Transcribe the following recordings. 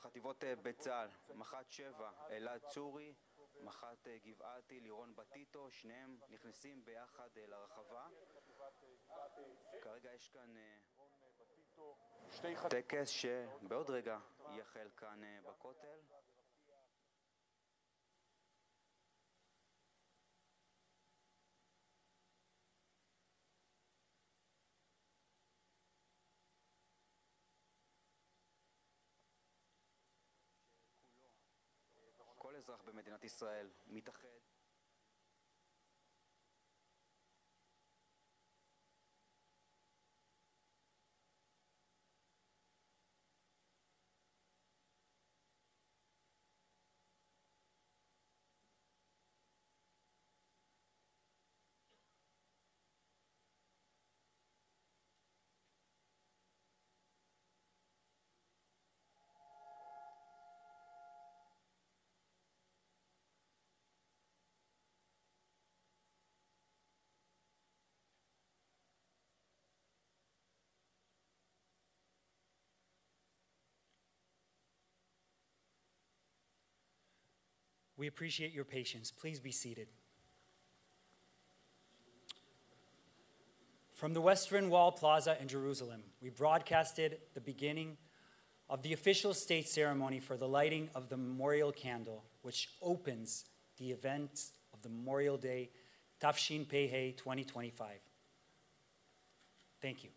חטיבות בצה"ל, מח"ט 7, אלעד צורי, מח"ט גבעתי, לירון בטיטו, שניהם נכנסים ביחד לרחבה. כרגע יש כאן טקס שבעוד רגע יחל כאן בכותל. כל אזרח במדינת ישראל מתאחד We appreciate your patience. Please be seated. From the Western Wall Plaza in Jerusalem, we broadcasted the beginning of the official state ceremony for the lighting of the memorial candle, which opens the events of the Memorial Day, Tafshin Pei 2025. Thank you.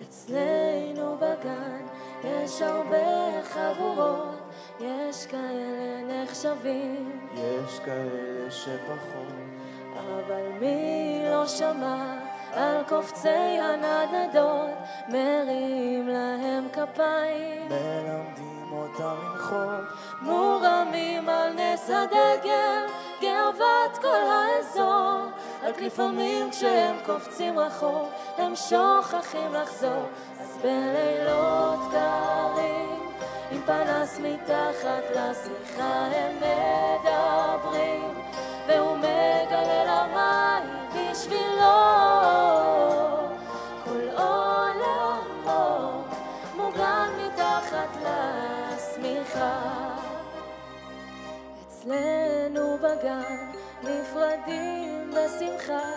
אצלנו בגן יש הרבה חבורות, יש כאלה נחשבים, יש כאלה שפחות, אבל מי לא שמע על קופצי הנדנדות, מרים להם כפיים, מלמדים אותם לנחות, מורמים על נס הדגל, גאוות כל האזור, רק לפעמים כשהם קופצים רחוק, הם שוכחים לחזור, אז בלילות קרים, עם פנס מתחת לשמיכה הם מדברים, והוא מגלה למים בשבילו, כל עולמו מוגן מתחת לשמיכה. אצלנו בגן נפרדים בשמחה,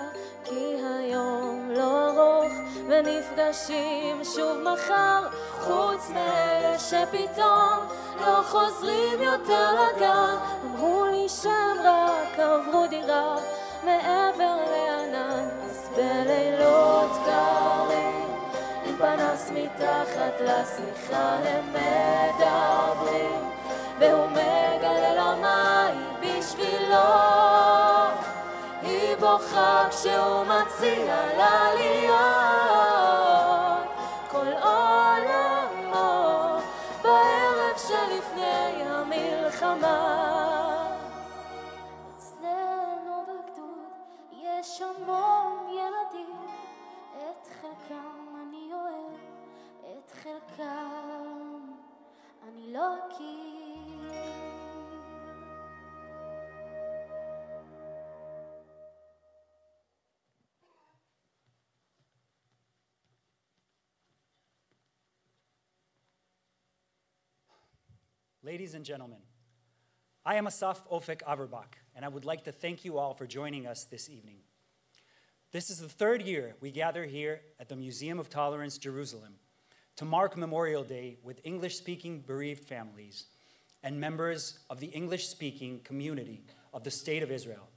כי היום לא ארוך ונפגשים שוב מחר, חוץ מאלה שפתאום לא חוזרים יותר לגן, אמרו לי שהם רק עברו דירה מעבר לענן, אז בלילות קרים עם פנס מתחת לשמיכה הם מדברים, והוא מגלה למים בשבילו, היא בוכה כשהוא מציע לה להיות כל עולמו בערב שלפני המלחמה. אצלנו בגדוד יש המון ילדים, את חלקם אני אוהב, את חלקם אני לא אכיר. ladies and gentlemen, I am Asaf Ofek Averbach, and I would like to thank you all for joining us this evening. This is the third year we gather here at the Museum of Tolerance, Jerusalem, to mark Memorial Day with English-speaking bereaved families and members of the English-speaking community of the State of Israel.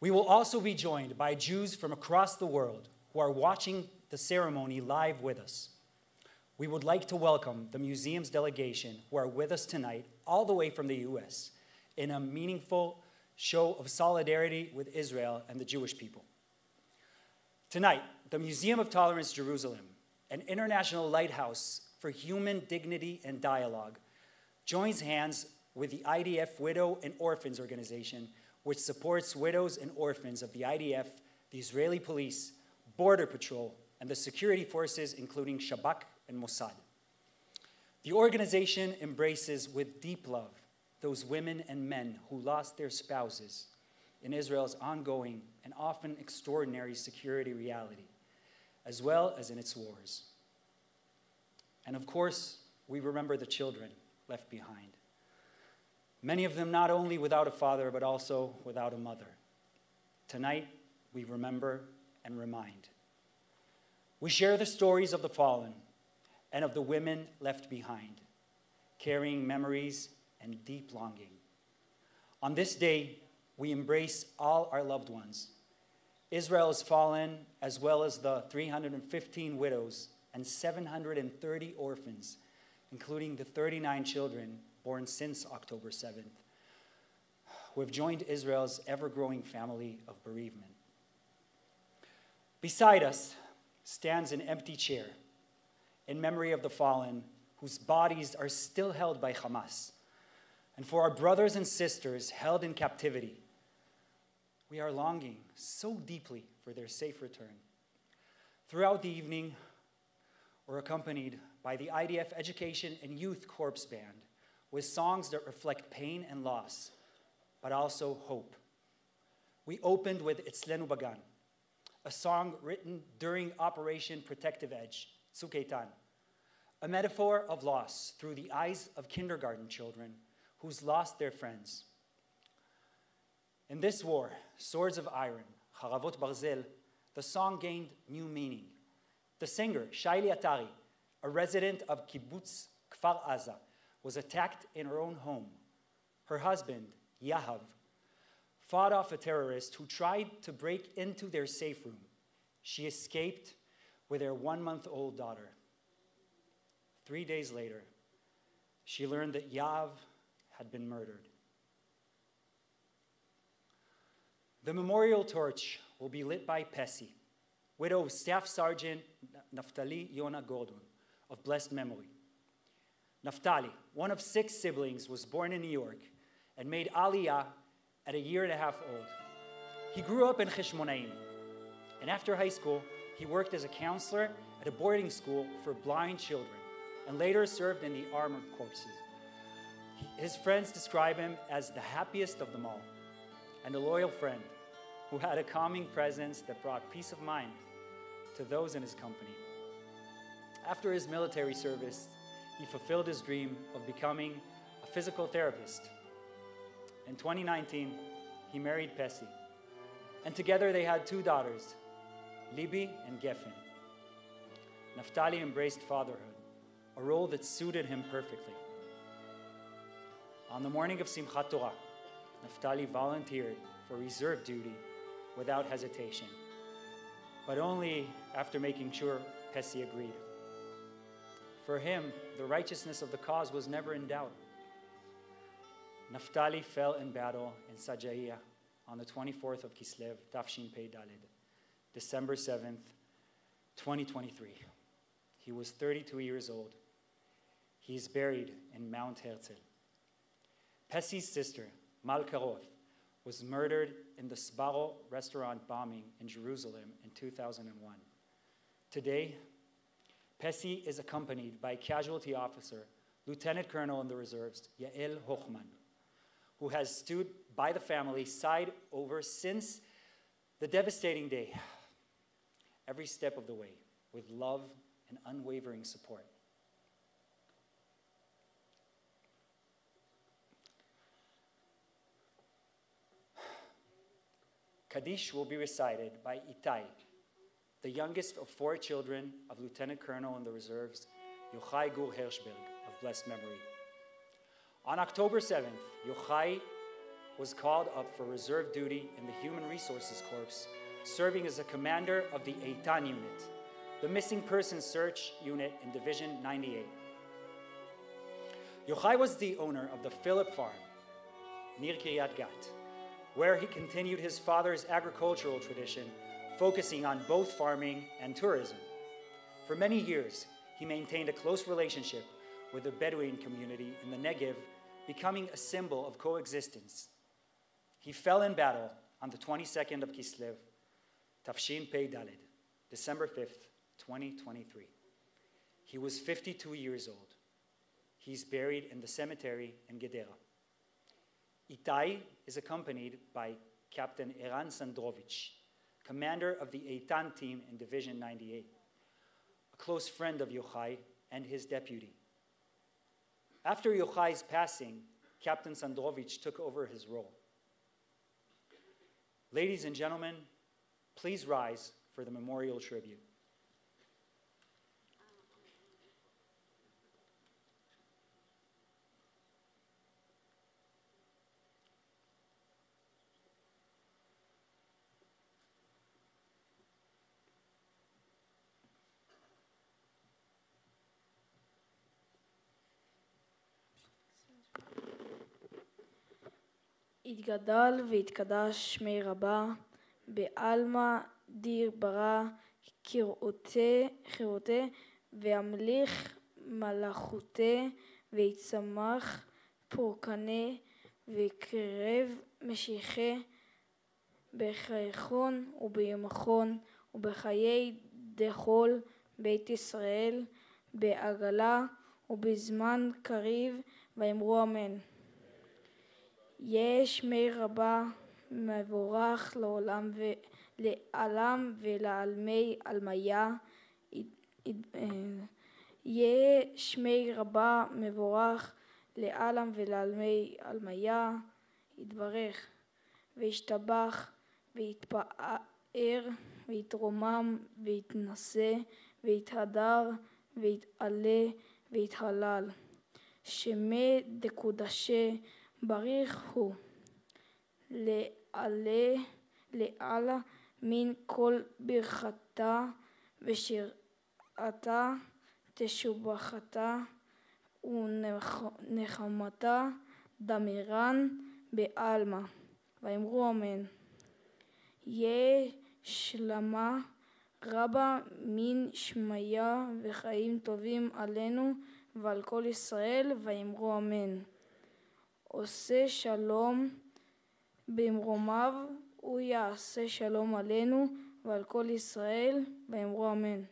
We will also be joined by Jews from across the world who are watching the ceremony live with us. We would like to welcome the museum's delegation who are with us tonight, all the way from the US, in a meaningful show of solidarity with Israel and the Jewish people. Tonight, the Museum of Tolerance Jerusalem, an international lighthouse for human dignity and dialogue, joins hands with the IDF Widow and Orphans organization, which supports widows and orphans of the IDF, the Israeli police, Border Patrol, and the security forces, including Shabak and Mossad. The organization embraces with deep love those women and men who lost their spouses in Israel's ongoing and often extraordinary security reality, as well as in its wars. And of course, we remember the children left behind. Many of them not only without a father, but also without a mother. Tonight, we remember and remind. We share the stories of the fallen and of the women left behind, carrying memories and deep longing. On this day, we embrace all our loved ones. Israel's fallen, as well as the 315 widows and 730 orphans, including the 39 children born since October 7th, who have joined Israel's ever-growing family of bereavement. Beside us stands an empty chair in memory of the fallen whose bodies are still held by Hamas. And for our brothers and sisters held in captivity, we are longing so deeply for their safe return. Throughout the evening, we're accompanied by the IDF Education and Youth Corps Band with songs that reflect pain and loss, but also hope. We opened with Etzlenu Bagan, a song written during Operation Protective Edge, Tzuk Eitan, a metaphor of loss through the eyes of kindergarten children who's lost their friends. In this war, Swords of Iron, Haravot Barzel, the song gained new meaning. The singer, Shaili Atari, a resident of Kibbutz Kfar Aza, was attacked in her own home. Her husband, Yahav, fought off a terrorist who tried to break into their safe room. She escaped with their 1-month-old daughter. 3 days later, she learned that Yahav had been murdered. The memorial torch will be lit by Pesi, widow of Staff Sergeant Naftali Yona Gordon, of blessed memory. Naftali, one of 6 siblings, was born in New York and made Aliyah at 1.5 years old. He grew up in Cheshmonaim, and after high school, he worked as a counselor at a boarding school for blind children, and later served in the armored corpses. His friends describe him as the happiest of them all, and a loyal friend who had a calming presence that brought peace of mind to those in his company. After his military service, he fulfilled his dream of becoming a physical therapist. In 2019, he married Pesi, and together they had 2 daughters, Libby and Geffen. Naftali embraced fatherhood, a role that suited him perfectly. On the morning of Simchat Torah, Naftali volunteered for reserve duty without hesitation, but only after making sure Pesi agreed. For him, the righteousness of the cause was never in doubt. Naftali fell in battle in Sajaiya on the 24th of Kislev, Tafshin Pei Daled, December 7th, 2023. He was 32 years old. He is buried in Mount Herzl. Pesi's sister, Malka Roth, was murdered in the Sbarro restaurant bombing in Jerusalem in 2001. Today, Pesi is accompanied by casualty officer, Lieutenant Colonel in the reserves, Yael Hochman, who has stood by the family side over since the devastating day, every step of the way, with love and unwavering support. Kaddish will be recited by Itai, the youngest of 4 children of Lieutenant Colonel in the Reserves, Yochai Gur Hirschberg, of blessed memory. On October 7th, Yochai was called up for reserve duty in the Human Resources Corps, serving as a commander of the Eitan unit, the missing persons search unit in Division 98. Yochai was the owner of the Philip Farm, near Kiryat Gat, where he continued his father's agricultural tradition, focusing on both farming and tourism. For many years, he maintained a close relationship with the Bedouin community in the Negev, becoming a symbol of coexistence. He fell in battle on the 22nd of Kislev, Tafshin Pei Daled, December 5th, 2023. He was 52 years old. He's buried in the cemetery in Gedera. Itai is accompanied by Captain Eran Sandrovich, commander of the Eitan team in Division 98, a close friend of Yochai and his deputy. After Yochai's passing, Captain Sandrovich took over his role. Ladies and gentlemen, please rise for the memorial tribute. יתגדל ויתקדש שמי רבה, בעלמא דיר ברא חירותה, והמליך מלאכותה, ויצמח פורקנה, ויקרב משיחה, בחייכון ובימכון, ובחיי דכל בית ישראל, בעגלה ובזמן קריב, ואמרו אמן. יש שמי רבה מבורך לעולם ולעלמי עלמיה. יהיה שמי רבה מבורך לעלם ולעלמי עלמיה. יתברך וישתבח ויתפאר ויתרומם ויתנשא ויתהדר ויתעלה ויתהלל. שמי דקודשה בריך הוא לעלה מן כל ברכתה ושירתה תשובחתה ונחמתה דמירן בעלמא. ואמרו אמן. יהיה שלמה רבה מן שמיה וחיים טובים עלינו ועל כל ישראל, ואמרו אמן. עושה שלום במרומיו, הוא יעשה שלום עלינו ועל כל ישראל, ואמרו אמן.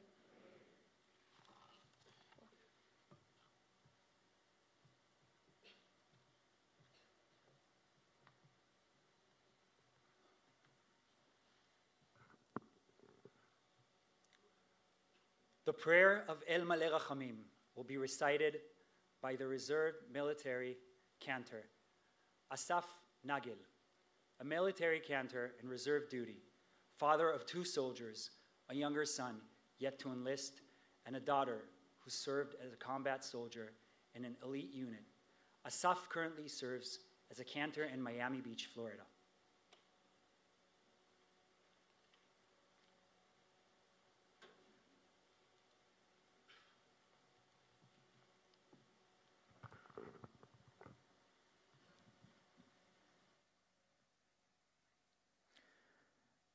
The prayer of El Maleh Rachamim will be recited by the reserve military cantor, Asaf Nagil, a military cantor in reserve duty, father of 2 soldiers, a younger son yet to enlist, and a daughter who served as a combat soldier in an elite unit. Asaf currently serves as a cantor in Miami Beach, Florida.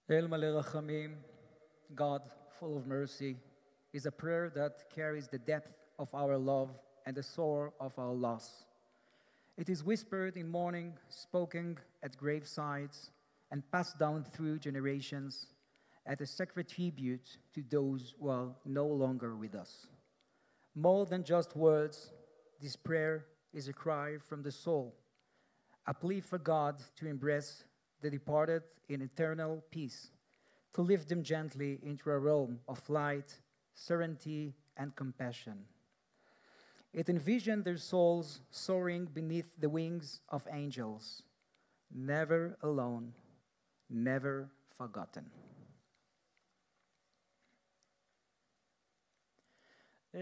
El Maleh Rachamim, God full of mercy, is a prayer that carries the depth of our love and the sorrow of our loss. It is whispered in mourning, spoken at gravesides, and passed down through generations as a sacred tribute to those who are no longer with us. More than just words, this prayer is a cry from the soul, a plea for God to embrace the departed in eternal peace, to lift them gently into a realm of light, serenity, and compassion. It envisioned their souls soaring beneath the wings of angels, never alone, never forgotten. El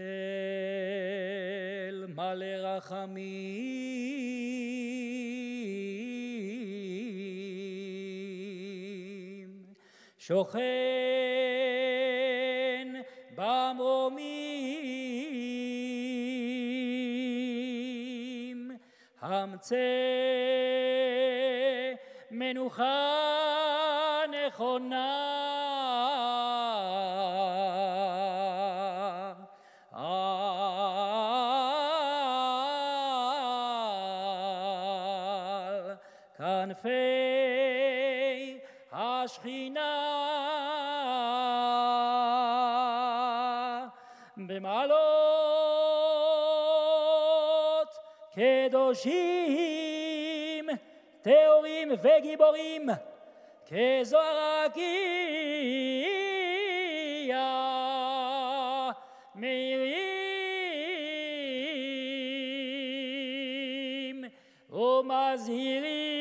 male rachamim shochen במרומים המצא מנוחה נכונה על כנפי השכינה במעלות קדושים טהורים וגיבורים כזוהר הגיע מאירים ומזהירים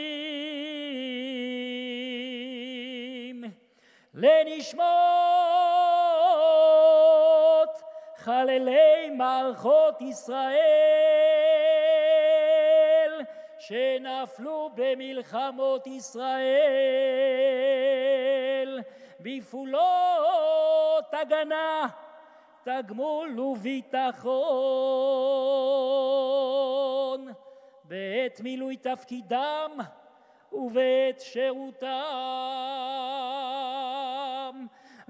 לנשמות חללי מערכות ישראל שנפלו במלחמות ישראל בפעולות הגנה, תגמול וביטחון בעת מילוי תפקידם ובעת שירותם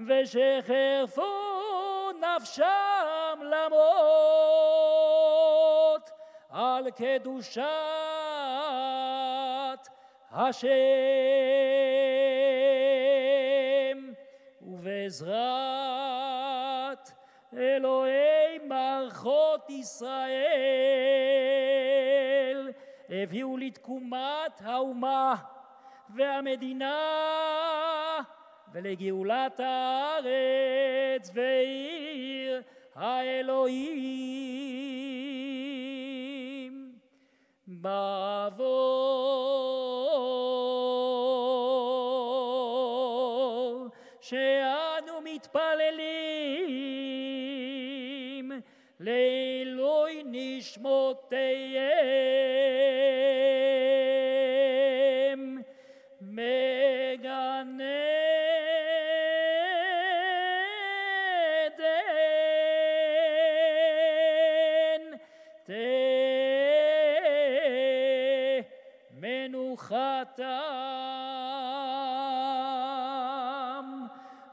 ושחרפו נפשם למות על קדושת השם ובעזרת אלוהי מערכות ישראל הביאו לתקומת האומה והמדינה ולגאולת הארץ ועיר האלוהים בעבור שאנו מתפללים לעילוי נשמותיהם מגן עדן תהא מנוחתם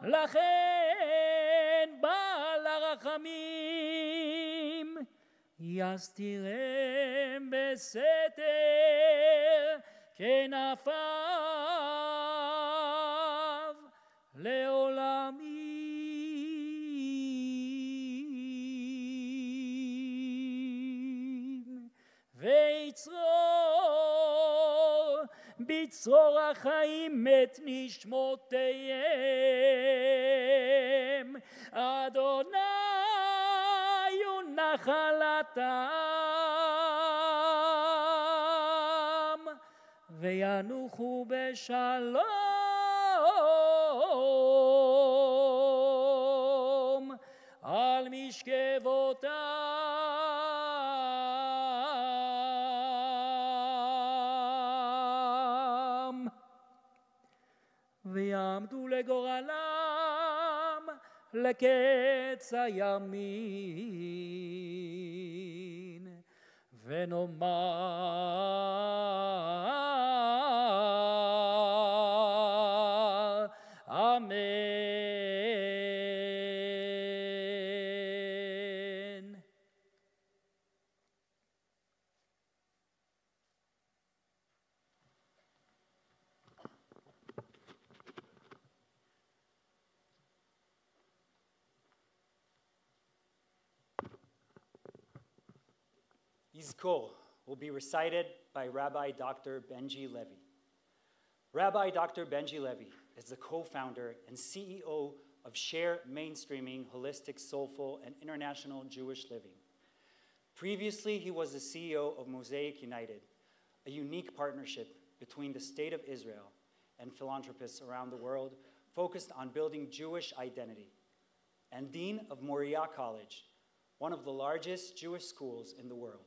לכן בעל הרחמים יסתירם בסתר כנפיו לעולמים ויצרור בצרור החיים את נשמותיהם אדוני הוא נחלתם וינוחו בשלום על משכבותם ויעמדו לגורלם לקץ הימין ונאמר אמן. Yizkor will be recited by Rabbi Dr. Benji Levy. Rabbi Dr. Benji Levy is the co-founder and CEO of Share Mainstreaming Holistic, Soulful, and International Jewish Living. Previously, he was the CEO of Mosaic United, a unique partnership between the State of Israel and philanthropists around the world focused on building Jewish identity, and Dean of Moriah College, one of the largest Jewish schools in the world.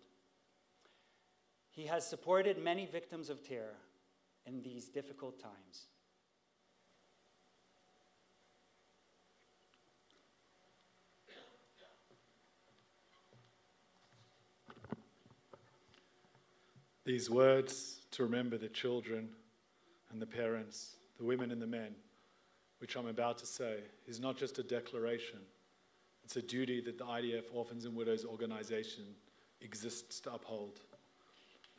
He has supported many victims of terror in these difficult times. These words to remember the children and the parents, the women and the men, which I'm about to say, is not just a declaration. It's a duty that the IDF Orphans and Widows organization exists to uphold.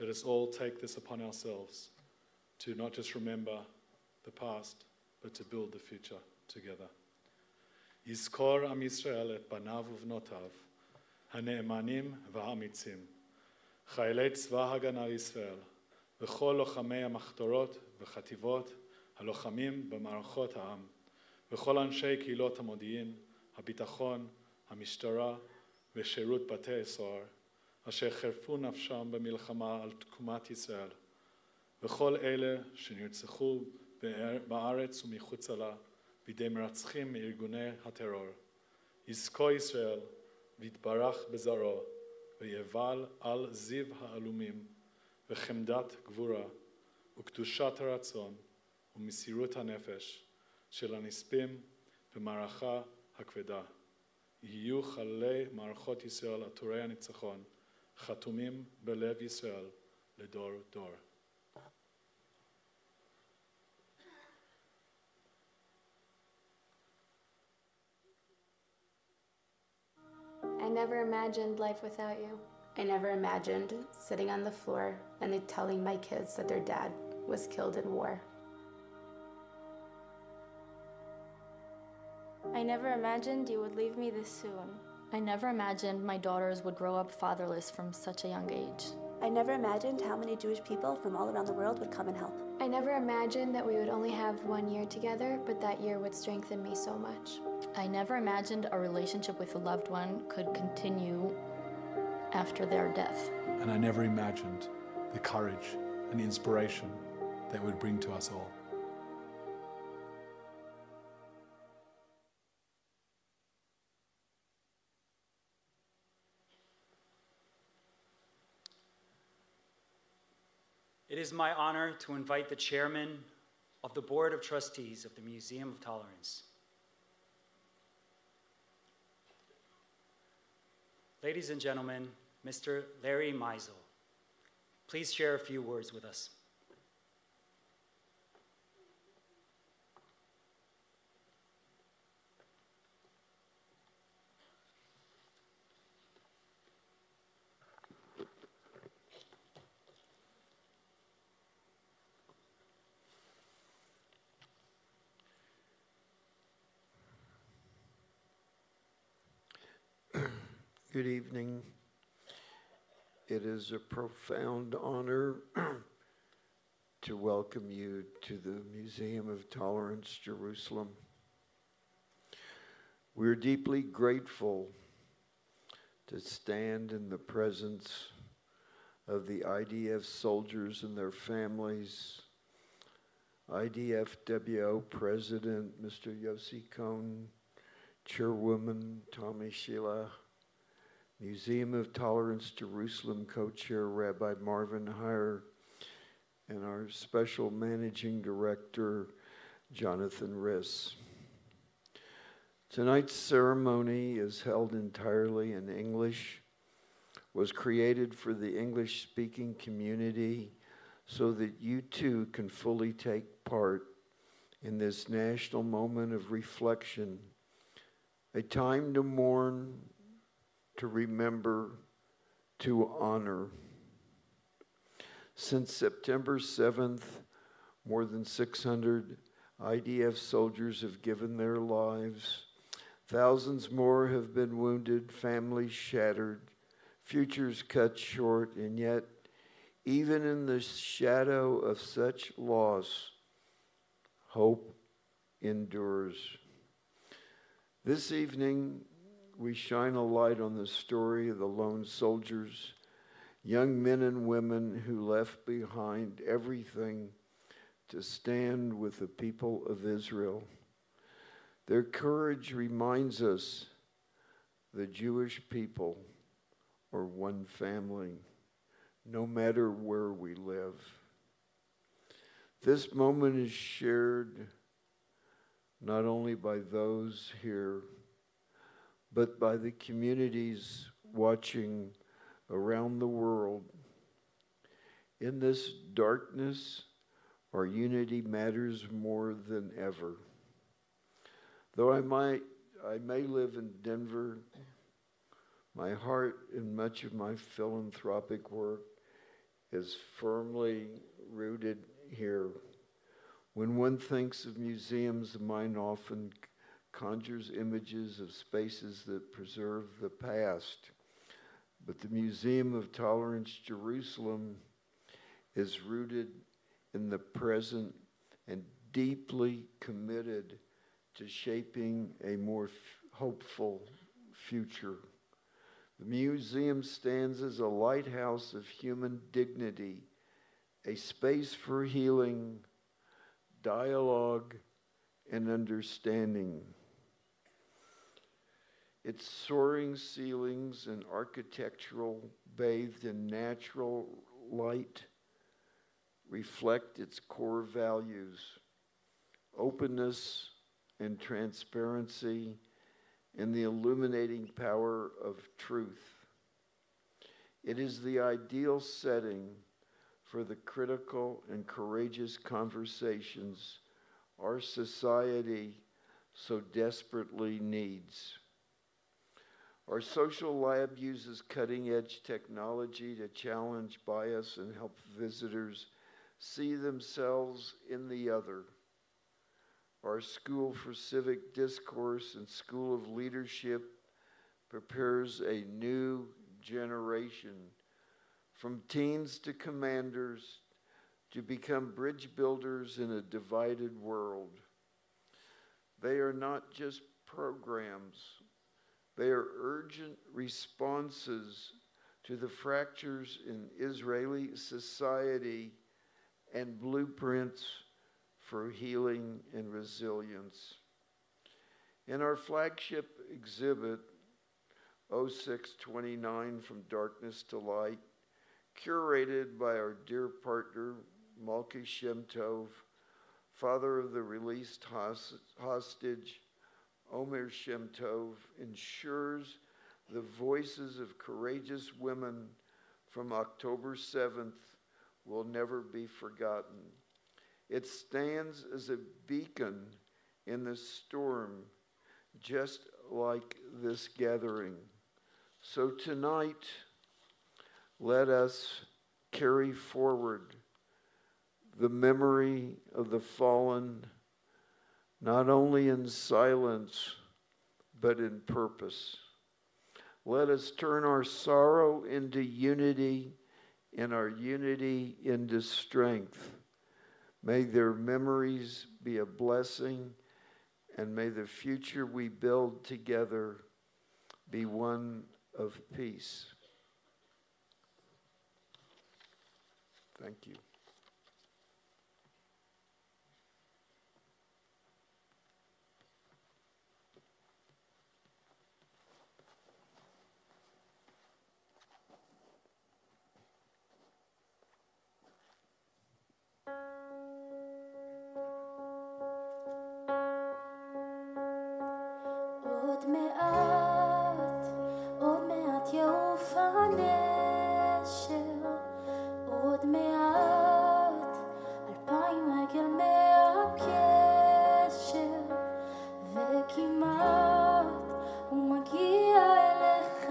Let us all take this upon ourselves to not just remember the past, but to build the future together. Yizkor Am Yisrael et banav uvnotav, hane'emanim va'amitzim, חיילי צבא הגנה לישראל וכל לוחמי המחתרות וחטיבות הלוחמים במערכות העם וכל אנשי קהילות המודיעין, הביטחון, המשטרה ושירות בתי הסוהר אשר חירפו נפשם במלחמה על תקומת ישראל וכל אלה שנרצחו בארץ ומחוצה לה בידי מרצחים מארגוני הטרור. יזכור ישראל ויתברך בזרעו ויבל על זיו העלומים וחמדת גבורה וקדושת הרצון ומסירות הנפש של הנספים במערכה הכבדה. יהיו חללי מערכות ישראל עטורי הניצחון, חתומים בלב ישראל לדור דור. I never imagined life without you. I never imagined sitting on the floor and telling my kids that their dad was killed in war. I never imagined you would leave me this soon. I never imagined my daughters would grow up fatherless from such a young age. I never imagined how many Jewish people from all around the world would come and help. I never imagined that we would only have 1 year together, but that year would strengthen me so much. I never imagined a relationship with a loved one could continue after their death. And I never imagined the courage and the inspiration that it would bring to us all. It is my honor to invite the chairman of the Board of Trustees of the Museum of Tolerance. Ladies and gentlemen, Mr. Larry Mizel, please share a few words with us. Good evening. It is a profound honor to welcome you to the Museum of Tolerance, Jerusalem. We're deeply grateful to stand in the presence of the IDF soldiers and their families, IDF WO President Mr. Yossi Cohen, Chairwoman Tommy Sheila, Museum of Tolerance Jerusalem Co-Chair Rabbi Marvin Hier, and our Special Managing Director, Jonathan Riss. Tonight's ceremony is held entirely in English, was created for the English-speaking community so that you too can fully take part in this national moment of reflection, a time to mourn, to remember, to honor. Since September 7th, more than 600 IDF soldiers have given their lives. Thousands more have been wounded, families shattered, futures cut short, and yet, even in the shadow of such loss, hope endures. This evening, we shine a light on the story of the lone soldiers, young men and women who left behind everything to stand with the people of Israel. Their courage reminds us the Jewish people are one family, no matter where we live. This moment is shared not only by those here, but by the communities watching around the world. In this darkness, our unity matters more than ever. Though I may live in Denver, my heart and much of my philanthropic work is firmly rooted here. When one thinks of museums, the mind often conjures images of spaces that preserve the past. But the Museum of Tolerance Jerusalem is rooted in the present and deeply committed to shaping a more hopeful future. The museum stands as a lighthouse of human dignity, a space for healing, dialogue, and understanding. Its soaring ceilings and architectural bathed in natural light reflect its core values: openness and transparency, and the illuminating power of truth. It is the ideal setting for the critical and courageous conversations our society so desperately needs. Our social lab uses cutting-edge technology to challenge bias and help visitors see themselves in the other. Our School for Civic Discourse and School of Leadership prepares a new generation, from teens to commanders, to become bridge builders in a divided world. They are not just programs. They are urgent responses to the fractures in Israeli society and blueprints for healing and resilience. In our flagship exhibit, 0629 From Darkness to Light, curated by our dear partner, Malki Shem Tov, father of the released hostage, Omer Shem Tov, ensures the voices of courageous women from October 7th will never be forgotten. It stands as a beacon in the storm, just like this gathering. So tonight, let us carry forward the memory of the fallen, not only in silence, but in purpose. Let us turn our sorrow into unity and our unity into strength. May their memories be a blessing, and may the future we build together be one of peace. Thank you. עוד מעט יעוף הנשר, עוד מעט 2000 רגל מהקשר, וכמעט הוא מגיע אליך.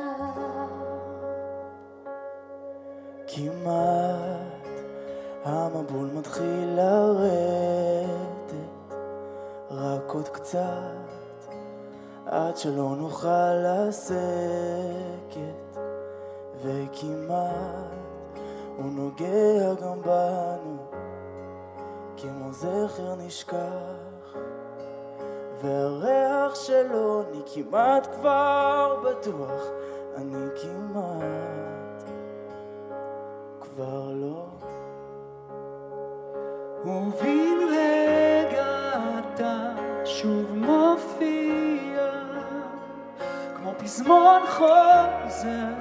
כמעט המבול מתחיל לרדת, רק עוד קצת עד שלא נוכל לשקט, וכמעט הוא נוגע גם בנו כמו זכר נשכח, והריח שלו אני כמעט כבר בטוח, אני כמעט כבר לא. ובן רגע אתה שוב מופיע, כמו פזמון חוזר,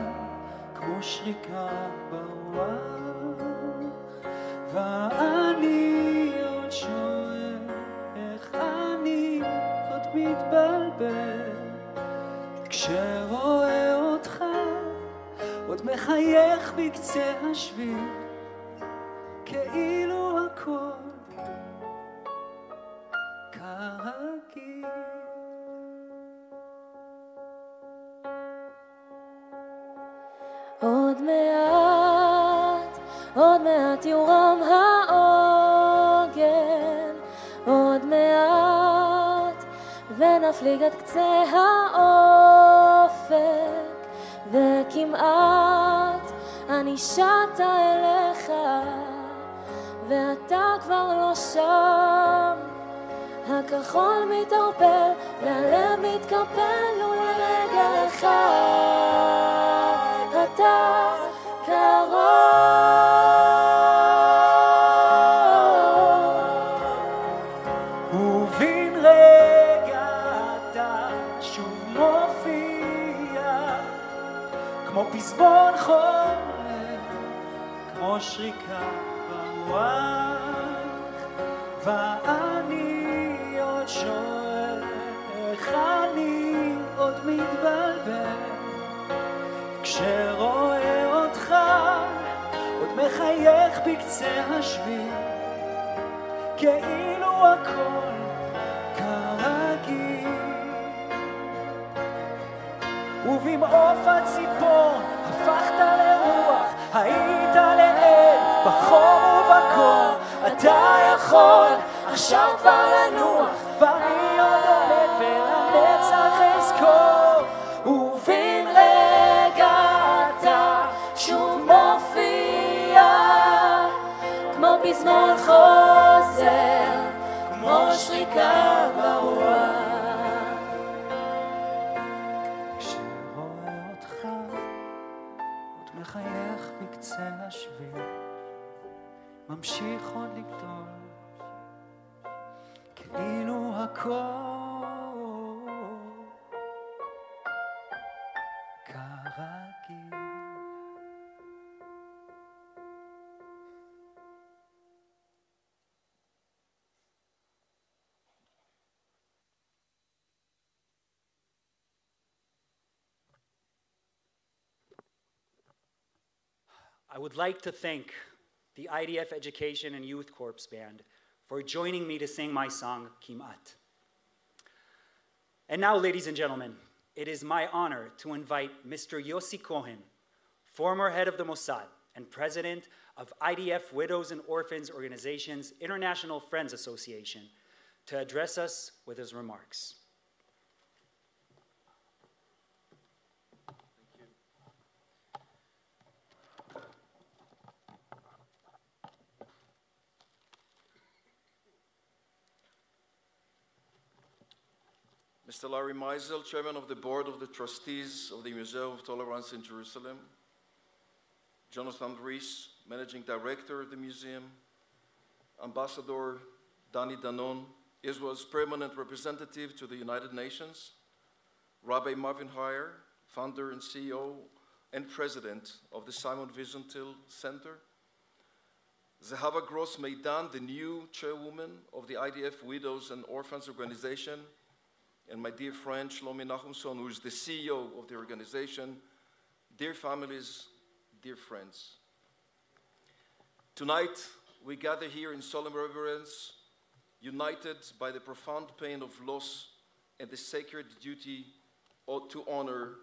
כמו שריקה ברוח, ואני עוד שואל איך אני עוד מתבלבל כשרואה אותך עוד מחייך בקצה השביל, כאילו הכל כרגיל. עוד מעט יורם העוגן, עוד מעט ונפליג עד קצה האופק, וכמעט אני שטה אליך ואתה כבר לא שם. הכחול מתערפל והלב מתקפל ולרגע אחד אתה קרוב, ובן רגע אתה שוב מופיע, כמו פזמון חורף, כמו שריקה ברוח, ואני עוד שואל איך אני עוד מתבלבל כשרואה אותך עוד מחייך בקצה השביל, כאילו הכל כרגיל. ובמעוף הציפור הפכת לרוח, היית לאל בחום ובקור, אתה יכול עכשיו כבר לנוח, ואני עוד עומד ולנצח אזכור. ובן רגע אתה שוב מופיע, כמו פזמון חוזר, כמו שריקה ברוח. כשרואה אותך עוד מחייך בקצה השביל, ממשיך עוד לגדול כאילו הכל כרגיל. I would like to thank the IDF Education and Youth Corps Band for joining me to sing my song, Kimat. And now, ladies and gentlemen, it is my honor to invite Mr. Yossi Cohen, former head of the Mossad and president of IDF Widows and Orphans Organization's International Friends Association, to address us with his remarks. Mr. Larry Mizel, Chairman of the Board of the Trustees of the Museum of Tolerance in Jerusalem, Jonathan Russo, Managing Director of the Museum, Ambassador Danny Danon, Israel's Permanent Representative to the United Nations, Rabbi Marvin Hier, Founder and CEO and President of the Simon Wiesenthal Center, Zehava Gross-Meidan, the new Chairwoman of the IDF Widows and Orphans Organization, and my dear friend Shlomi Nachumson, who is the CEO of the organization, dear families, dear friends. Tonight, we gather here in solemn reverence, united by the profound pain of loss and the sacred duty to honor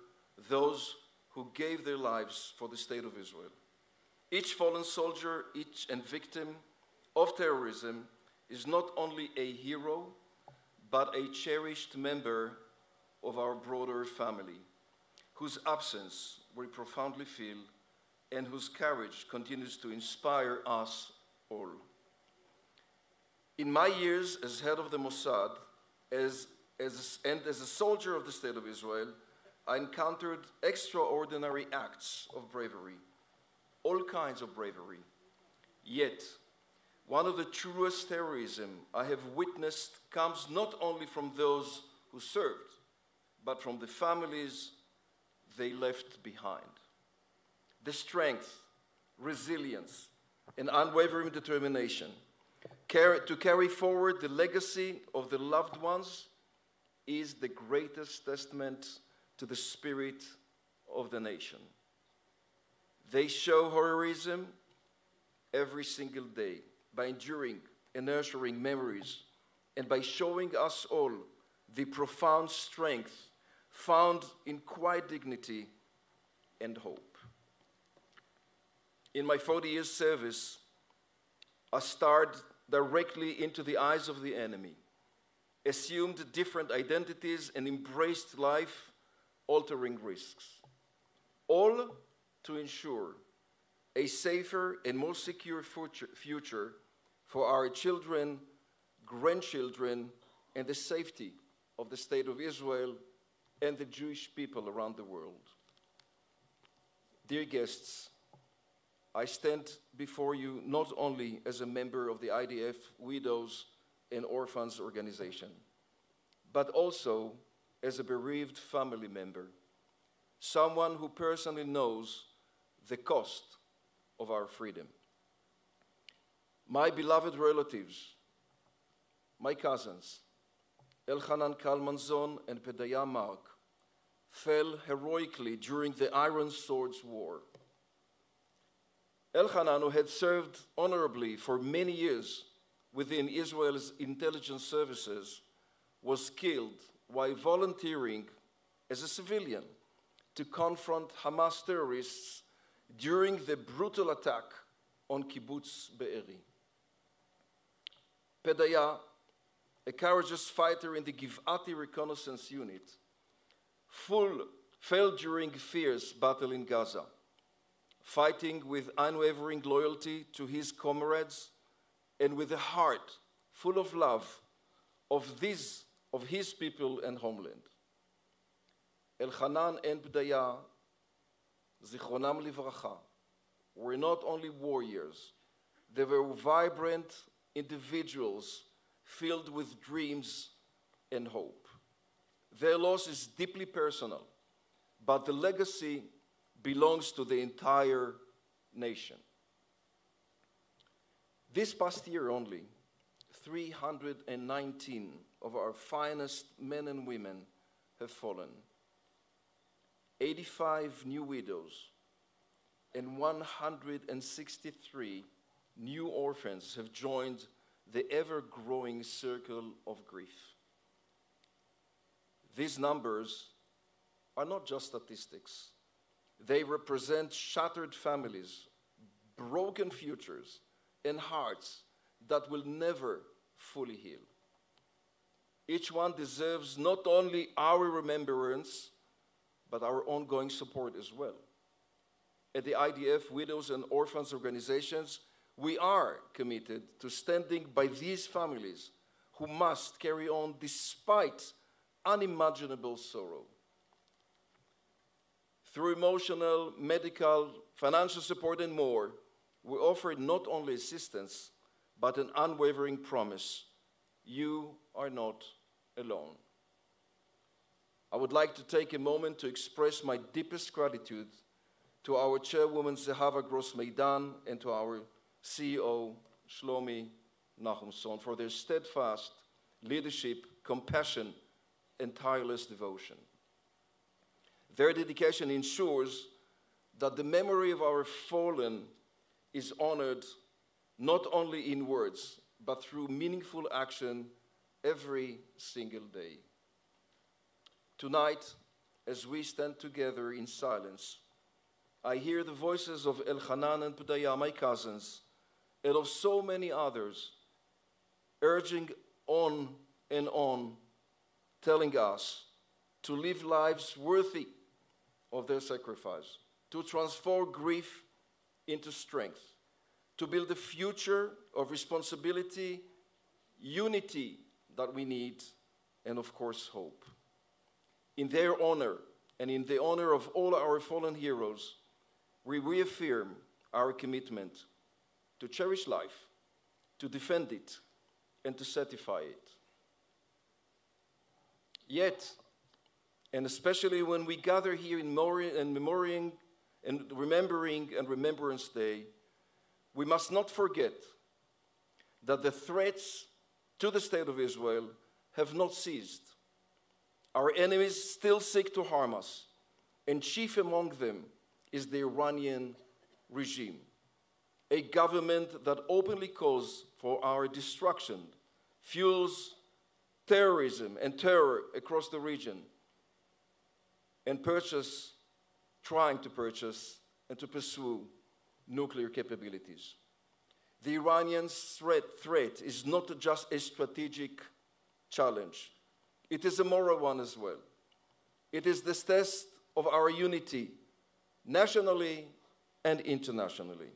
those who gave their lives for the state of Israel. Each fallen soldier, each and victim of terrorism is not only a hero, but a cherished member of our broader family, whose absence we profoundly feel and whose courage continues to inspire us all. In my years as head of the Mossad, and as a soldier of the State of Israel, I encountered extraordinary acts of bravery, all kinds of bravery. Yet, one of the truest terrorism I have witnessed comes not only from those who served, but from the families they left behind. The strength, resilience, and unwavering determination to carry forward the legacy of the loved ones is the greatest testament to the spirit of the nation. They show heroism every single day by enduring and nurturing memories and by showing us all the profound strength found in quiet dignity and hope. In my 40 years service, I stared directly into the eyes of the enemy, assumed different identities, and embraced life-altering risks, all to ensure a safer and more secure future for our children, grandchildren, and the safety of the State of Israel and the Jewish people around the world. Dear guests, I stand before you not only as a member of the IDF Widows and Orphans organization, but also as a bereaved family member, someone who personally knows the cost of our freedom. My beloved relatives, my cousins, Elchanan Kalmanzon and Pedaya Mark, fell heroically during the Iron Swords War. Elchanan, who had served honorably for many years within Israel's intelligence services, was killed while volunteering as a civilian to confront Hamas terrorists during the brutal attack on Kibbutz Be'eri. Pedaya, a courageous fighter in the Giv'ati reconnaissance unit, fell during a fierce battle in Gaza, fighting with unwavering loyalty to his comrades and with a heart full of love of his people and homeland. Elchanan and Pedaya, Zichronam Livracha, were not only warriors, they were vibrant individuals filled with dreams and hope. Their loss is deeply personal, but the legacy belongs to the entire nation. This past year only, 319 of our finest men and women have fallen. 85 new widows and 163 new orphans have joined the ever-growing circle of grief. These numbers are not just statistics. They represent shattered families, broken futures, and hearts that will never fully heal. Each one deserves not only our remembrance, but our ongoing support as well. At the IDF Widows and Orphans organizations, we are committed to standing by these families who must carry on despite unimaginable sorrow. Through emotional, medical, financial support, and more, we offer not only assistance, but an unwavering promise: you are not alone. I would like to take a moment to express my deepest gratitude to our chairwoman, Zehava Gross-Meidan, and to our CEO, Shlomi Nachumson, for their steadfast leadership, compassion, and tireless devotion. Their dedication ensures that the memory of our fallen is honored not only in words, but through meaningful action every single day. Tonight, as we stand together in silence, I hear the voices of Elchanan and Pedaya, my cousins, and of so many others, urging on and on, telling us to live lives worthy of their sacrifice, to transform grief into strength, to build a future of responsibility, unity that we need, and of course, hope. In their honor and in the honor of all our fallen heroes, we reaffirm our commitment to cherish life, to defend it and to certify it. Yet, and especially when we gather here in Remembrance Day, we must not forget that the threats to the State of Israel have not ceased. Our enemies still seek to harm us, and chief among them is the Iranian regime, a government that openly calls for our destruction, fuels terrorism and terror across the region, and trying to purchase and to pursue nuclear capabilities. The Iranian threat is not just a strategic challenge. It is a moral one as well. It is the test of our unity, nationally and internationally.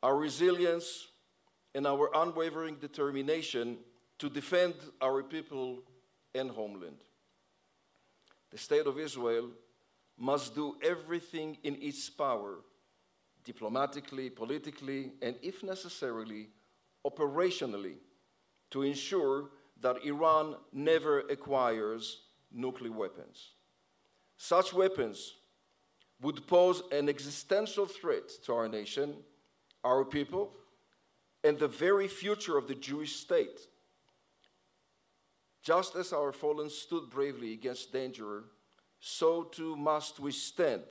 Our resilience and our unwavering determination to defend our people and homeland. The State of Israel must do everything in its power, diplomatically, politically, and if necessarily, operationally, to ensure that Iran never acquires nuclear weapons. Such weapons would pose an existential threat to our nation, our people, and the very future of the Jewish state. Just as our fallen stood bravely against danger, so too must we stand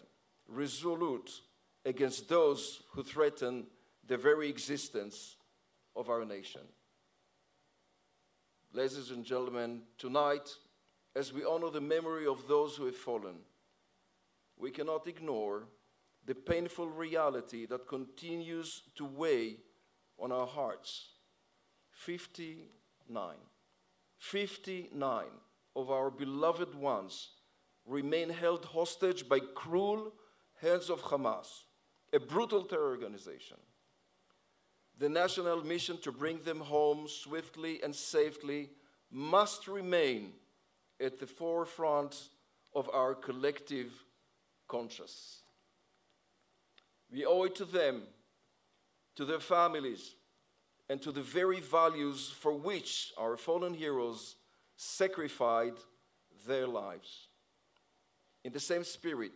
resolute against those who threaten the very existence of our nation. Ladies and gentlemen, tonight, as we honor the memory of those who have fallen, we cannot ignore the painful reality that continues to weigh on our hearts. 59 of our beloved ones remain held hostage by cruel hands of Hamas, a brutal terror organization. The national mission to bring them home swiftly and safely must remain at the forefront of our collective conscience. We owe it to them, to their families, and to the very values for which our fallen heroes sacrificed their lives. In the same spirit,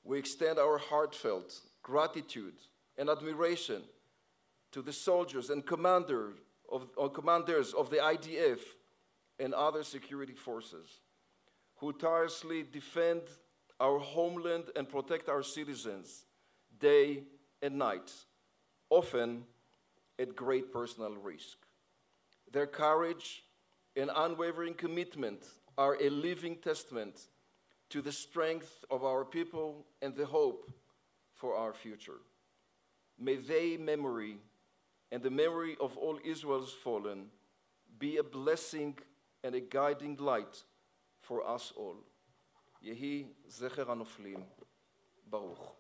we extend our heartfelt gratitude and admiration to the soldiers and commanders of the IDF and other security forces who tirelessly defend our homeland and protect our citizens day and night, often at great personal risk. Their courage and unwavering commitment are a living testament to the strength of our people and the hope for our future. May their memory and the memory of all Israel's fallen be a blessing and a guiding light for us all. Yehi Zecher HaNoflim Baruch.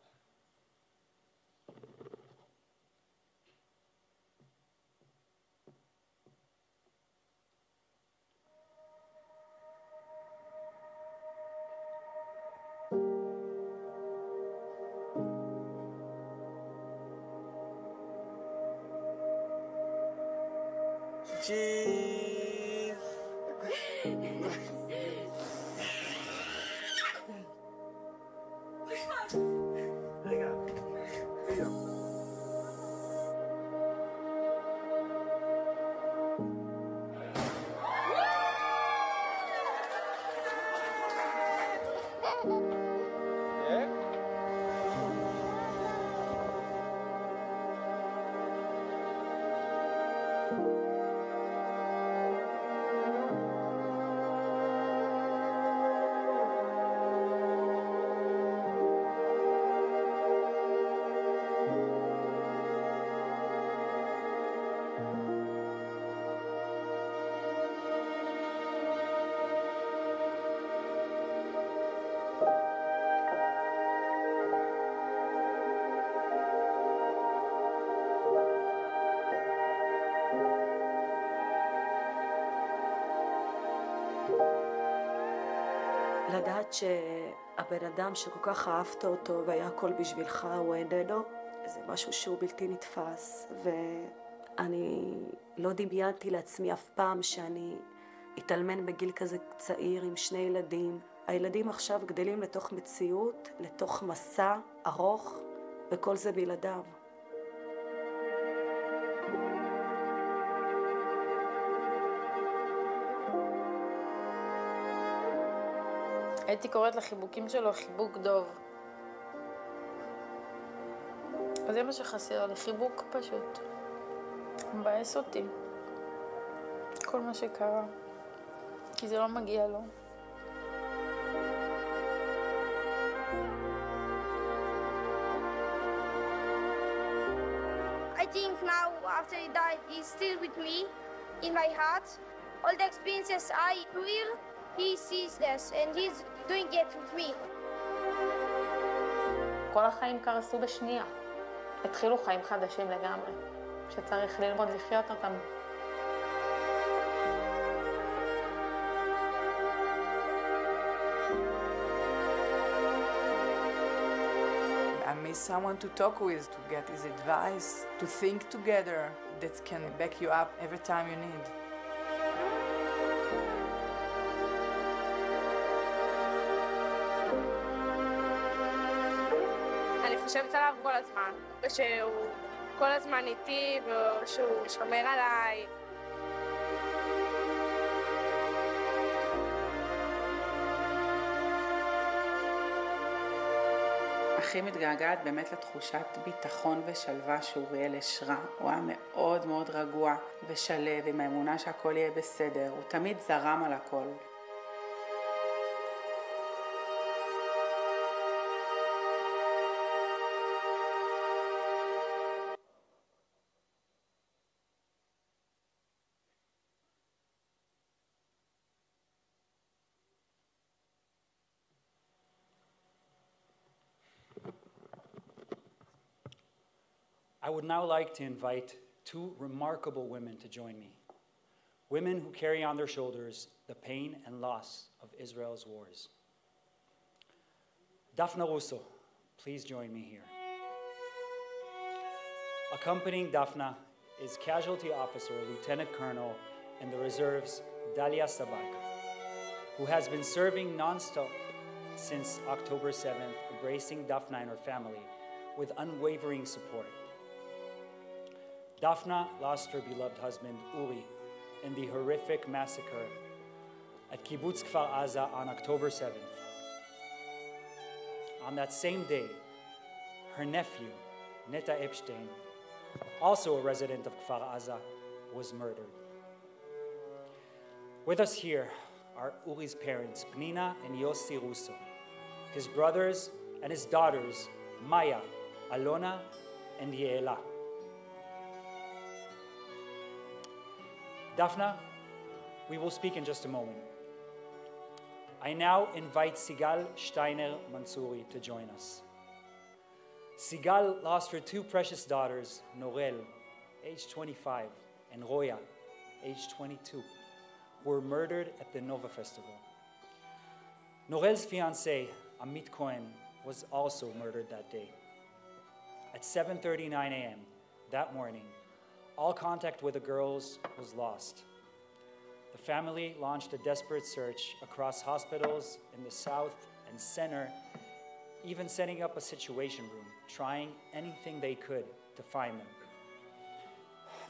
לדעת שהבן אדם שכל כך אהבת אותו והיה הכל בשבילך הוא איננו, זה משהו שהוא בלתי נתפס, ואני לא דמיינתי לעצמי אף פעם שאני אתאלמן בגיל כזה צעיר עם 2 ילדים. הילדים עכשיו גדלים לתוך מציאות, לתוך מסע ארוך, וכל זה בלעדיו. הייתי קוראת לחיבוקים שלו חיבוק דוב. אז זה מה שחסר לי, חיבוק פשוט. מבאס אותי. כל מה שקרה. כי זה לא מגיע לו. I think now, after he died, he's still with me, in my heart. All the experiences I feel, he sees this, and he's doing it with me. כל החיים קרסו בשנייה. התחילו חיים חדשים לגמרי, שצריך ללמוד לחיות אותם. I miss someone to talk with, to get his advice, to think together that can back you up every time you need. אני חושבת עליו כל הזמן, ושהוא כל הזמן איתי ושהוא שומר עליי. הכי מתגעגעת באמת לתחושת ביטחון ושלווה שאוריאל השרה. הוא היה מאוד מאוד רגוע ושלב עם האמונה שהכל יהיה בסדר. הוא תמיד זרם על הכל. I would now like to invite 2 remarkable women to join me. Women who carry on their shoulders the pain and loss of Israel's wars. Dafna Russo, please join me here. Accompanying Dafna is Casualty Officer Lieutenant Colonel in the Reserves Dalia Sabag, who has been serving non-stop since October 7th, embracing Dafna and her family with unwavering support. Dafna lost her beloved husband, Uri, in the horrific massacre at Kibbutz Kfar Aza on October 7th. On that same day, her nephew, Neta Epstein, also a resident of Kfar Aza, was murdered. With us here are Uri's parents, Pnina and Yossi Russo, his brothers and his daughters, Maya, Alona, and Yeela. Dafna, we will speak in just a moment. I now invite Sigal Steiner-Mantzouri to join us. Sigal lost her 2 precious daughters, Norel, age 25, and Roya, age 22, who were murdered at the Nova Festival. Norel's fiancé, Amit Cohen, was also murdered that day. At 7:39 a.m. that morning, all contact with the girls was lost. The family launched a desperate search across hospitals in the south and center, even setting up a situation room, trying anything they could to find them.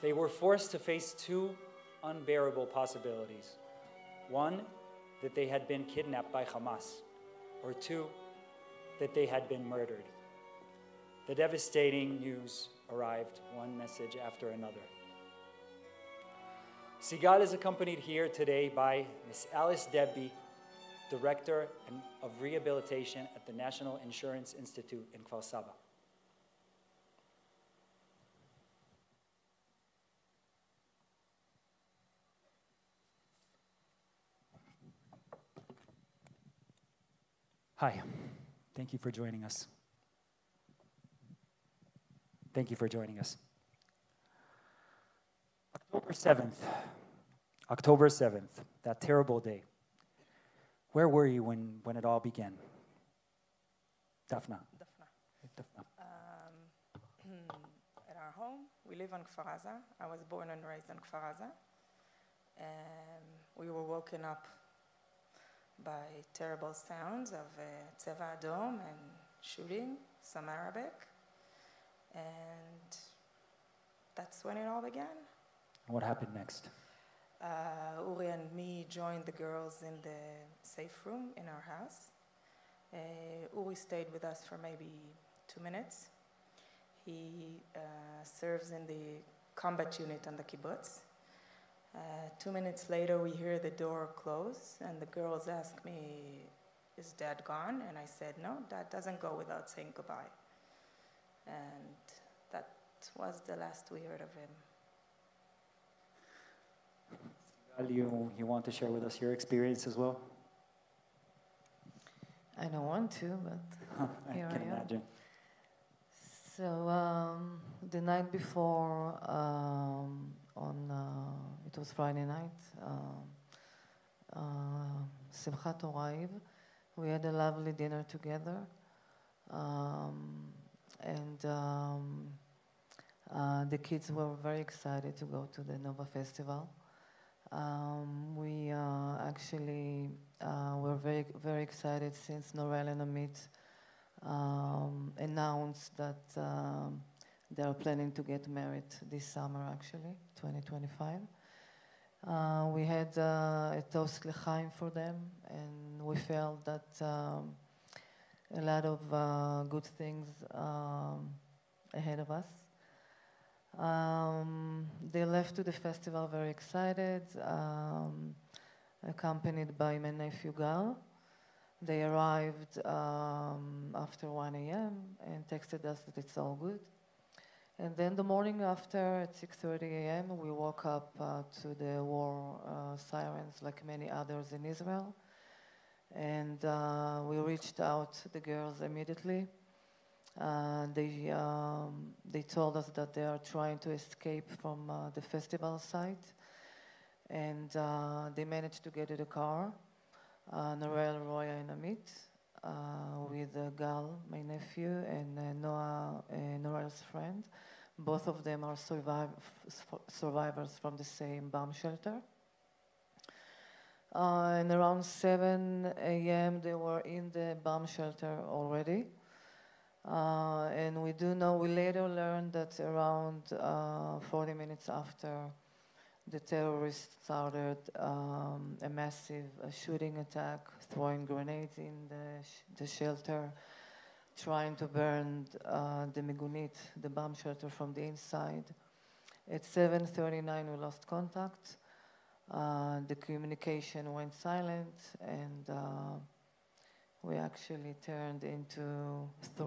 They were forced to face 2 unbearable possibilities. 1, that they had been kidnapped by Hamas, or 2, that they had been murdered. The devastating news arrived, one message after another. Sigal is accompanied here today by Ms. Alice Debby, Director of Rehabilitation at the National Insurance Institute in Kfar Saba. Hi, thank you for joining us. Thank you for joining us. October 7th, that terrible day. Where were you when it all began? Dafna. our home. We live on Kfar Aza. I was born and raised on Kfar Aza. And we were woken up by terrible sounds of Tzeva Adom and shooting, some Arabic. And that's when it all began. What happened next? Uri and me joined the girls in the safe room in our house. Uri stayed with us for maybe 2 minutes. He serves in the combat unit on the kibbutz. 2 minutes later, we hear the door close, and the girls ask me, "Is Dad gone?" And I said, "No, Dad doesn't go without saying goodbye." And that was the last we heard of him. You want to share with us your experience as well? I don't want to, but here I am. Imagine. So the night before, it was Friday night, Simchat Torah Eve, we had a lovely dinner together, and the kids were very excited to go to the Nova Festival. We actually were very, very excited since Norel and Amit announced that they are planning to get married this summer, actually, 2025. We had a toast l'chaim for them, and we felt that a lot of good things ahead of us. They left to the festival very excited, accompanied by my nephew Gal. They arrived after 1 a.m. and texted us that it's all good. And then the morning after, at 6:30 a.m., we woke up to the war sirens like many others in Israel. And we reached out to the girls immediately. They told us that they are trying to escape from the festival site. And they managed to get in a car, Norel, Roya, and Amit, with Gal, my nephew, and Noah, Norel's friend. Both of them are survivors from the same bomb shelter. And around 7 a.m., they were in the bomb shelter already. And we later learned that around 40 minutes after, the terrorists started a massive shooting attack, throwing grenades in the shelter, trying to burn the migunit, the bomb shelter, from the inside. At 7:39, we lost contact. The communication went silent, and we actually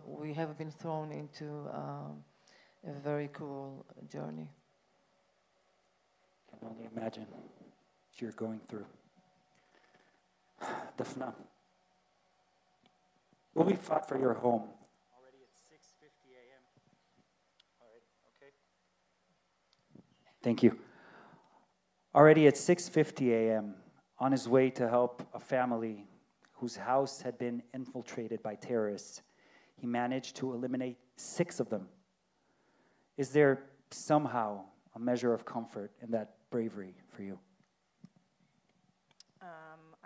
we have been thrown into a very cruel journey. I can only imagine what you're going through. Dafna, Uri fought for your home. Already at 6:50 a.m. All right, okay. Thank you. Already at 6:50 a.m., on his way to help a family whose house had been infiltrated by terrorists, he managed to eliminate 6 of them. Is there somehow a measure of comfort in that bravery for you?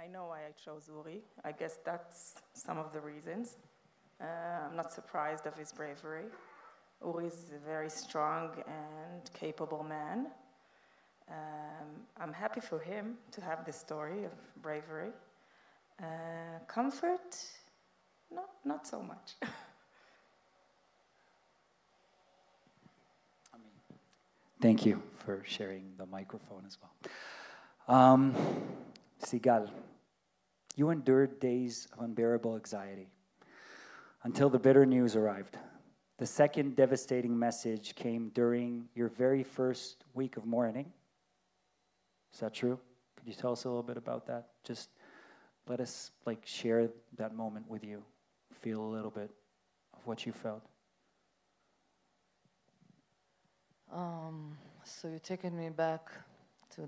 I know why I chose Uri. I guess that's some of the reasons. I'm not surprised of his bravery. Uri is a very strong and capable man. I'm happy for him to have this story of bravery. Comfort? No, not so much. Thank you for sharing the microphone as well. Sigal, you endured days of unbearable anxiety until the bitter news arrived. The second devastating message came during your very first week of mourning. Is that true? Could you tell us a little bit about that? Just let us share that moment with you, feel a little bit of what you felt. So you're taking me back to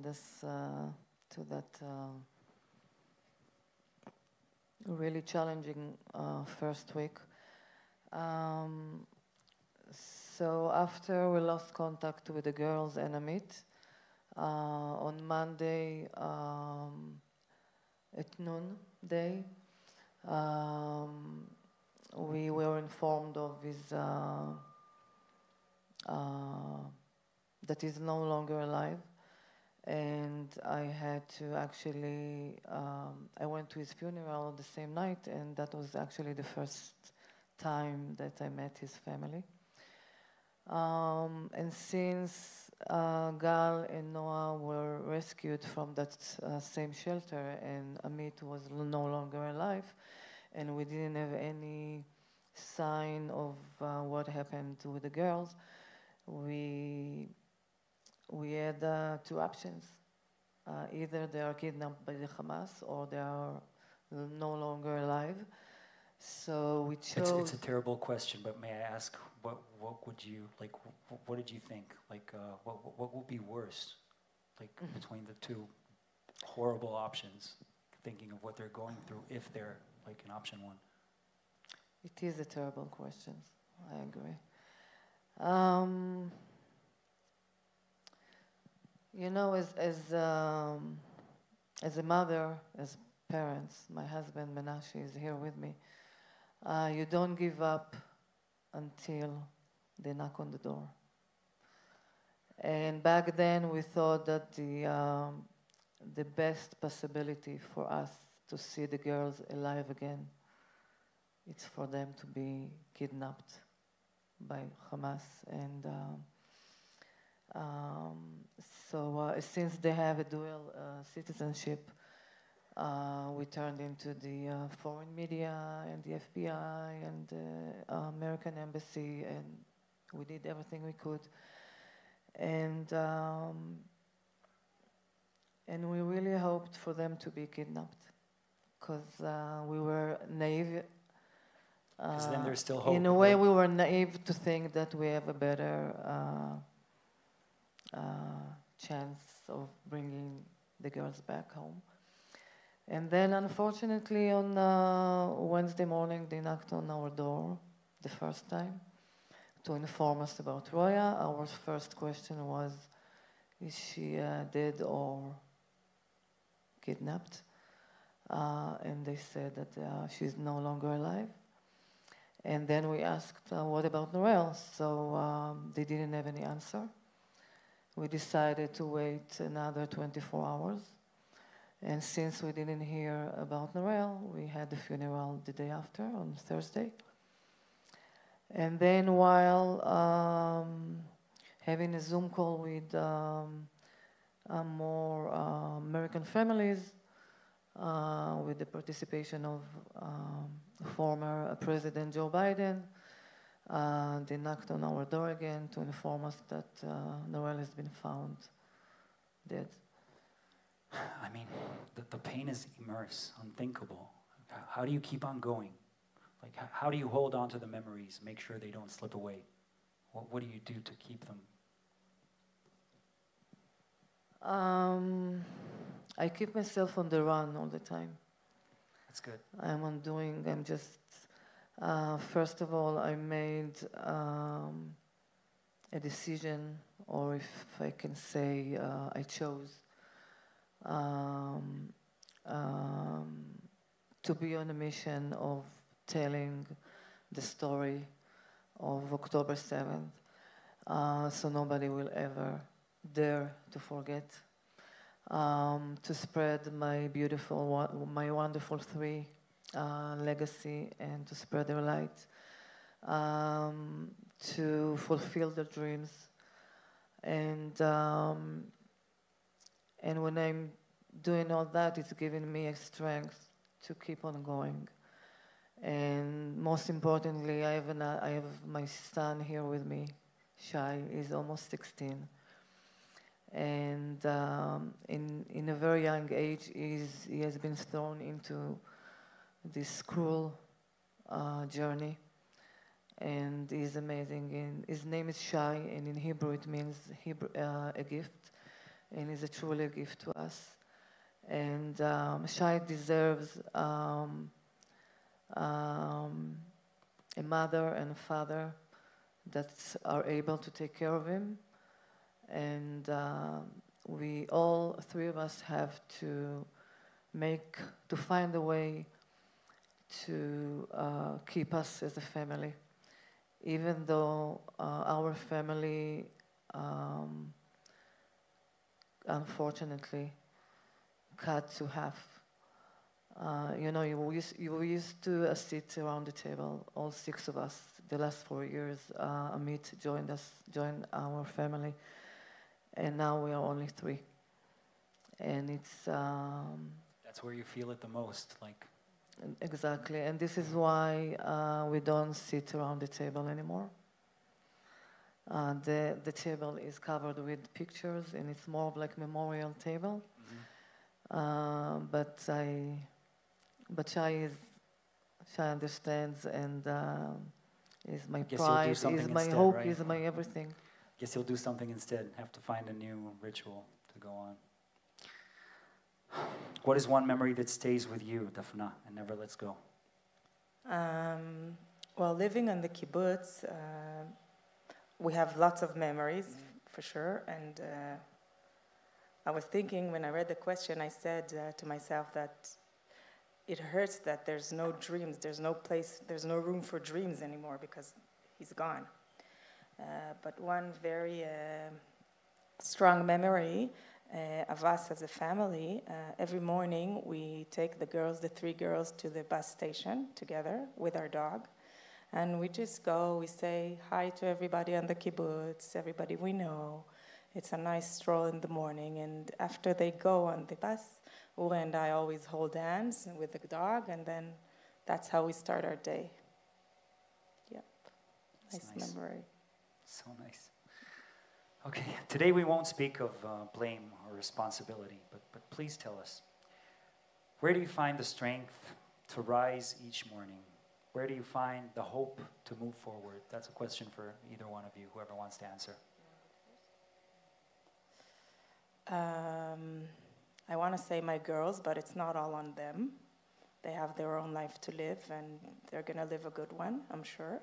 that really challenging first week. So after we lost contact with the girls and Amit, on Monday at noon day, we were informed of his that he's no longer alive, and I had to actually I went to his funeral the same night, and that was actually the first time that I met his family. And since Gal and Noah were rescued from that same shelter, and Amit was no longer alive, and we didn't have any sign of what happened with the girls, we had two options. Either they are kidnapped by the Hamas or they are no longer alive. So we chose... It's a terrible question, but may I ask, what would you, like, what did you think? Like, what would be worse, like, between the two horrible options, thinking of what they're going through if they're, like, in option one? It is a terrible question. I agree. You know, as a mother, as parents, my husband Menashe is here with me. You don't give up until they knock on the door. And back then, we thought that the best possibility for us to see the girls alive again, it's for them to be kidnapped by Hamas. And so since they have a dual citizenship, we turned into the foreign media and the FBI and the American embassy, and we did everything we could. And we really hoped for them to be kidnapped, because we were naive. Because then there's still hope. In a way, we were naive to think that we have a better chance of bringing the girls back home. And then, unfortunately, on Wednesday morning, they knocked on our door the first time to inform us about Roya. Our first question was, is she dead or kidnapped? And they said that she's no longer alive. And then we asked, what about Noel? So they didn't have any answer. We decided to wait another 24 hours. And since we didn't hear about Noel, we had the funeral the day after, on Thursday. And then while having a Zoom call with more American families, with the participation of former President Joe Biden, they knocked on our door again to inform us that Noel has been found dead. I mean, the pain is immense, unthinkable. How do you keep on going? Like, how do you hold on to the memories, make sure they don't slip away? What do you do to keep them? I keep myself on the run all the time. That's good. I'm just, first of all, I made a decision, or if I can say, I chose to be on a mission of telling the story of October 7th, so nobody will ever dare to forget, to spread my wonderful three legacy, and to spread their light, to fulfill their dreams, and when I'm doing all that, it's giving me a strength to keep on going. And most importantly, I have my son here with me, Shai. He's almost 16. And in a very young age, he has been thrown into this cruel journey. And he's amazing. And his name is Shai, and in Hebrew it means a gift. And he's truly a gift to us. And Shai deserves a mother and a father that are able to take care of him. And we all three of us have to find a way to keep us as a family, even though our family, unfortunately, cut to half. We used to sit around the table, all six of us. The last 4 years, Amit joined our family, and now we are only three. And it's that's where you feel it the most, like. Exactly, and this is why we don't sit around the table anymore. The table is covered with pictures, and it's more of like memorial table. But Shai understands, and is my pride, is my hope, right? Is my everything. Guess you'll do something instead. Have to find a new ritual to go on. What is one memory that stays with you, Dafna, and never lets go? Well, living on the kibbutz, we have lots of memories, for sure. And I was thinking, when I read the question, I said to myself that it hurts that there's no dreams, there's no place, there's no room for dreams anymore because he's gone. But one very strong memory of us as a family, every morning we take the three girls to the bus station together with our dog. And we just go, we say hi to everybody on the kibbutz, everybody we know. It's a nice stroll in the morning. And after they go on the bus, Uri and I always hold hands with the dog, and then that's how we start our day. Yep, nice memory. So nice. Okay, today we won't speak of blame or responsibility, but please tell us, where do you find the strength to rise each morning? Where do you find the hope to move forward? That's a question for either one of you, whoever wants to answer. I want to say my girls, but it's not all on them. They have their own life to live, and they're going to live a good one, I'm sure.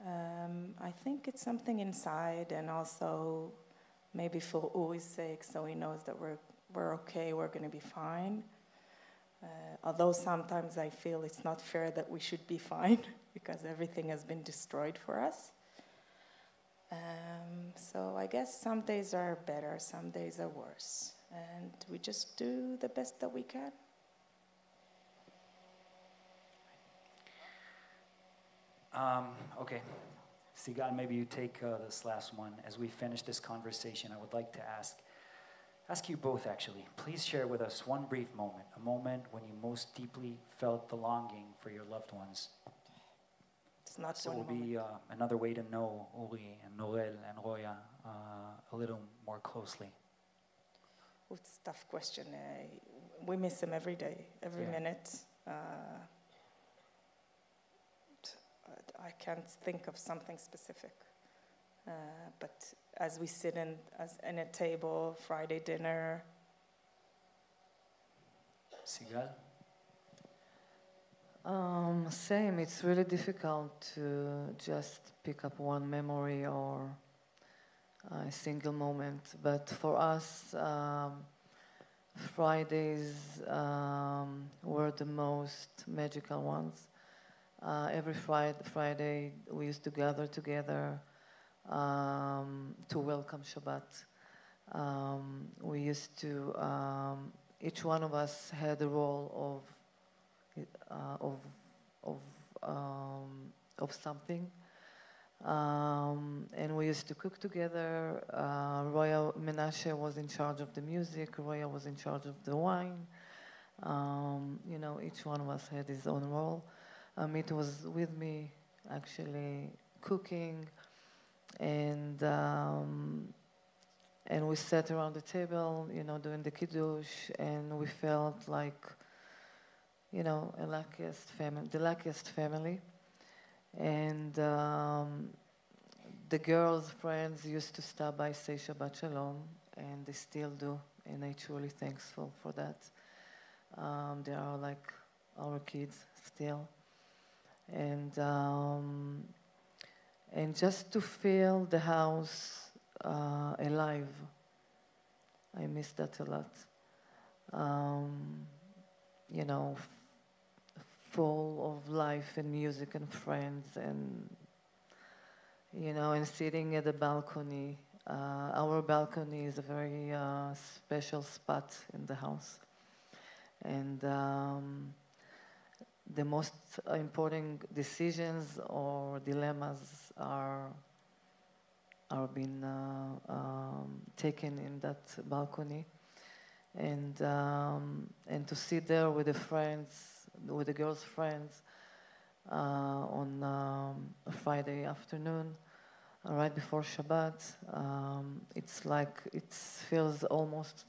I think it's something inside, and also maybe for Uri's sake, so he knows that we're okay, we're going to be fine. Although sometimes I feel it's not fair that we should be fine because everything has been destroyed for us. So I guess some days are better, some days are worse, and we just do the best that we can. Okay. Sigal, maybe you take this last one. As we finish this conversation, I would like to ask you both, actually. Please share with us one brief moment, a moment when you most deeply felt the longing for your loved ones. It's not so one it will be another way to know Uri and Norel and Roya a little more closely. It's a tough question. We miss him every day, every minute. I can't think of something specific. But as we sit in a table, Friday dinner. Sigal? Same. It's really difficult to just pick up one memory or a single moment. But for us, Fridays were the most magical ones. Every Friday we used to gather together to welcome Shabbat. We used to, each one of us had a role of something, and we used to cook together. Roya Menashe was in charge of the music. Roya was in charge of the wine. Each one of us had his own role. Amit was with me, actually cooking, and we sat around the table, doing the kiddush, and we felt like, the luckiest family. And the girls' friends used to stop by, say Shabbat Shalom, and they still do, and I'm truly thankful for that. They are like our kids still. And and just to feel the house alive. I miss that a lot. You know, full of life and music and friends and, you know, and sitting at the balcony. Our balcony is a very special spot in the house. And the most important decisions or dilemmas are being taken in that balcony. And to sit there with the friends, with the girls' friends on a Friday afternoon, right before Shabbat, it's like, it feels almost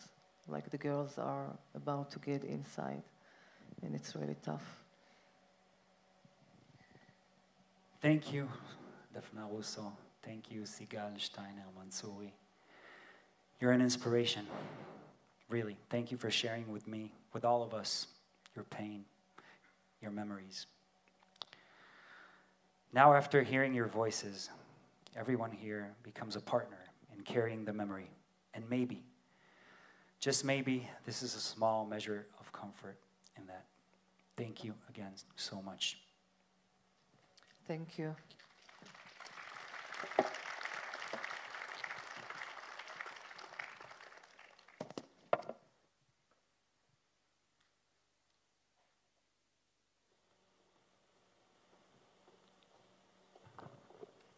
like the girls are about to get inside, and it's really tough. Thank you, Dafna Russo. Thank you, Sigal Steiner-Mantzouri. You're an inspiration, really. Thank you for sharing with me, with all of us, your pain, your memories. Now, after hearing your voices, everyone here becomes a partner in carrying the memory. And maybe, just maybe, this is a small measure of comfort in that. Thank you again so much. Thank you.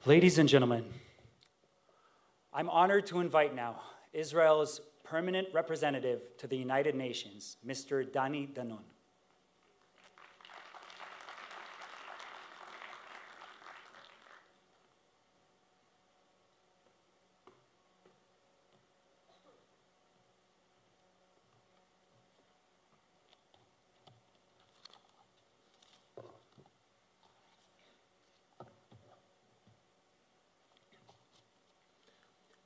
Ladies and gentlemen, I'm honored to invite now Israel's permanent representative to the United Nations, Mr. Danny Danon.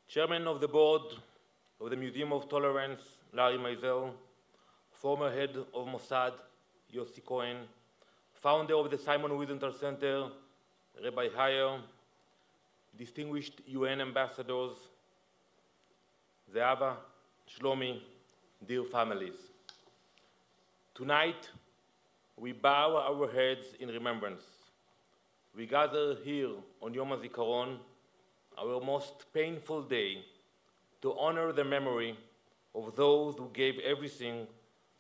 Chairman of the Board of the Museum of Tolerance, Larry Mizel, former head of Mossad, Yossi Cohen, founder of the Simon Wiesenthal Center, Rabbi Hier, distinguished UN ambassadors, Zehava, Shlomi, dear families. Tonight, we bow our heads in remembrance. We gather here on Yom Hazikaron, our most painful day, to honor the memory of those who gave everything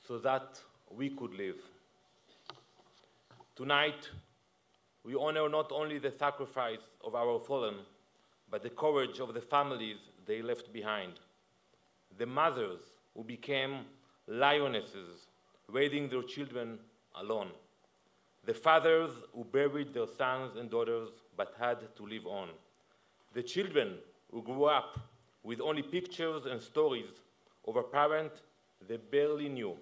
so that we could live. Tonight, we honor not only the sacrifice of our fallen, but the courage of the families they left behind. The mothers who became lionesses, raising their children alone. The fathers who buried their sons and daughters but had to live on. The children who grew up with only pictures and stories of a parent they barely knew.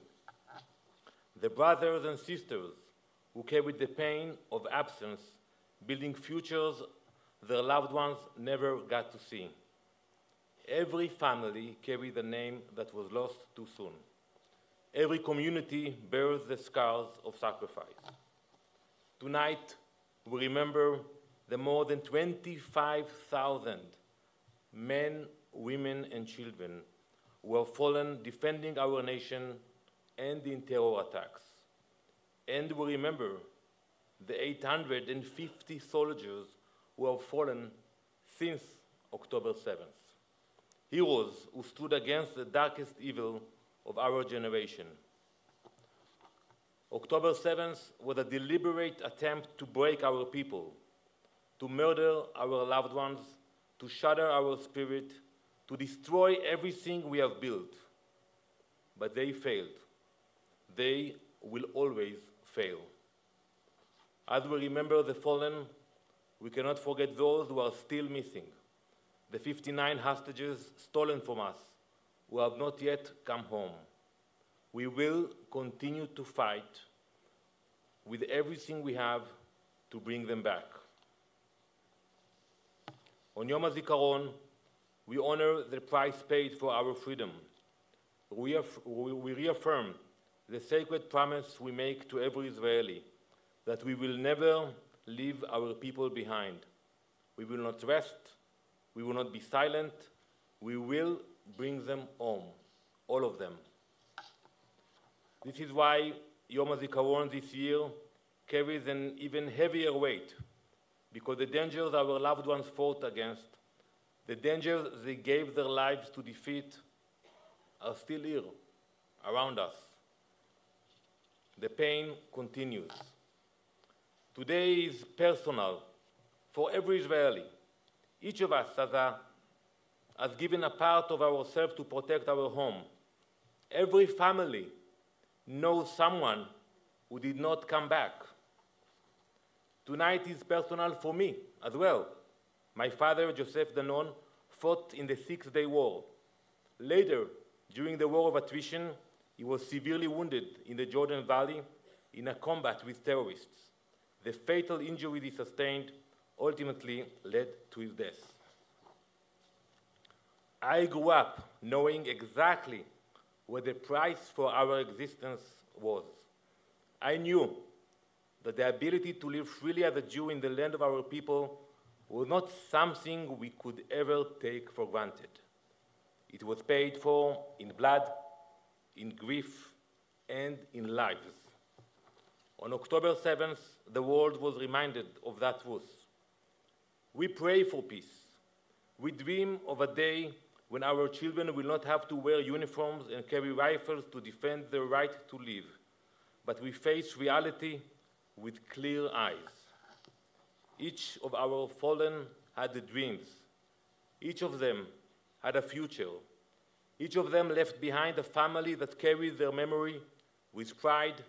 The brothers and sisters who carried the pain of absence, building futures their loved ones never got to see. Every family carried a name that was lost too soon. Every community bears the scars of sacrifice. Tonight, we remember the more than 25,000 men, women, and children who have fallen defending our nation and in terror attacks. And we remember the 850 soldiers who have fallen since October 7th. Heroes who stood against the darkest evil of our generation. October 7th was a deliberate attempt to break our people, to murder our loved ones, to shatter our spirit, to destroy everything we have built. But they failed. They will always fail. As we remember the fallen, we cannot forget those who are still missing, the 59 hostages stolen from us, who have not yet come home. We will continue to fight with everything we have to bring them back. On Yom HaZikaron, we honor the price paid for our freedom. We reaffirm the sacred promise we make to every Israeli, that we will never leave our people behind. We will not rest. We will not be silent. We will bring them home, all of them. This is why Yom Hazikaron this year carries an even heavier weight, because the dangers our loved ones fought against, the dangers they gave their lives to defeat, are still here, around us. The pain continues. Today is personal for every Israeli. Each of us has given a part of ourselves to protect our home. Every family knows someone who did not come back. Tonight is personal for me as well. My father, Yossi Danon, fought in the Six-Day War. Later, during the War of Attrition, he was severely wounded in the Jordan Valley in a combat with terrorists. The fatal injury he sustained ultimately led to his death. I grew up knowing exactly what the price for our existence was. I knew that the ability to live freely as a Jew in the land of our people was not something we could ever take for granted. It was paid for in blood, in grief, and in lives. On October 7th, the world was reminded of that truth. We pray for peace. We dream of a day when our children will not have to wear uniforms and carry rifles to defend their right to live, but we face reality with clear eyes. Each of our fallen had dreams. Each of them had a future. Each of them left behind a family that carries their memory with pride,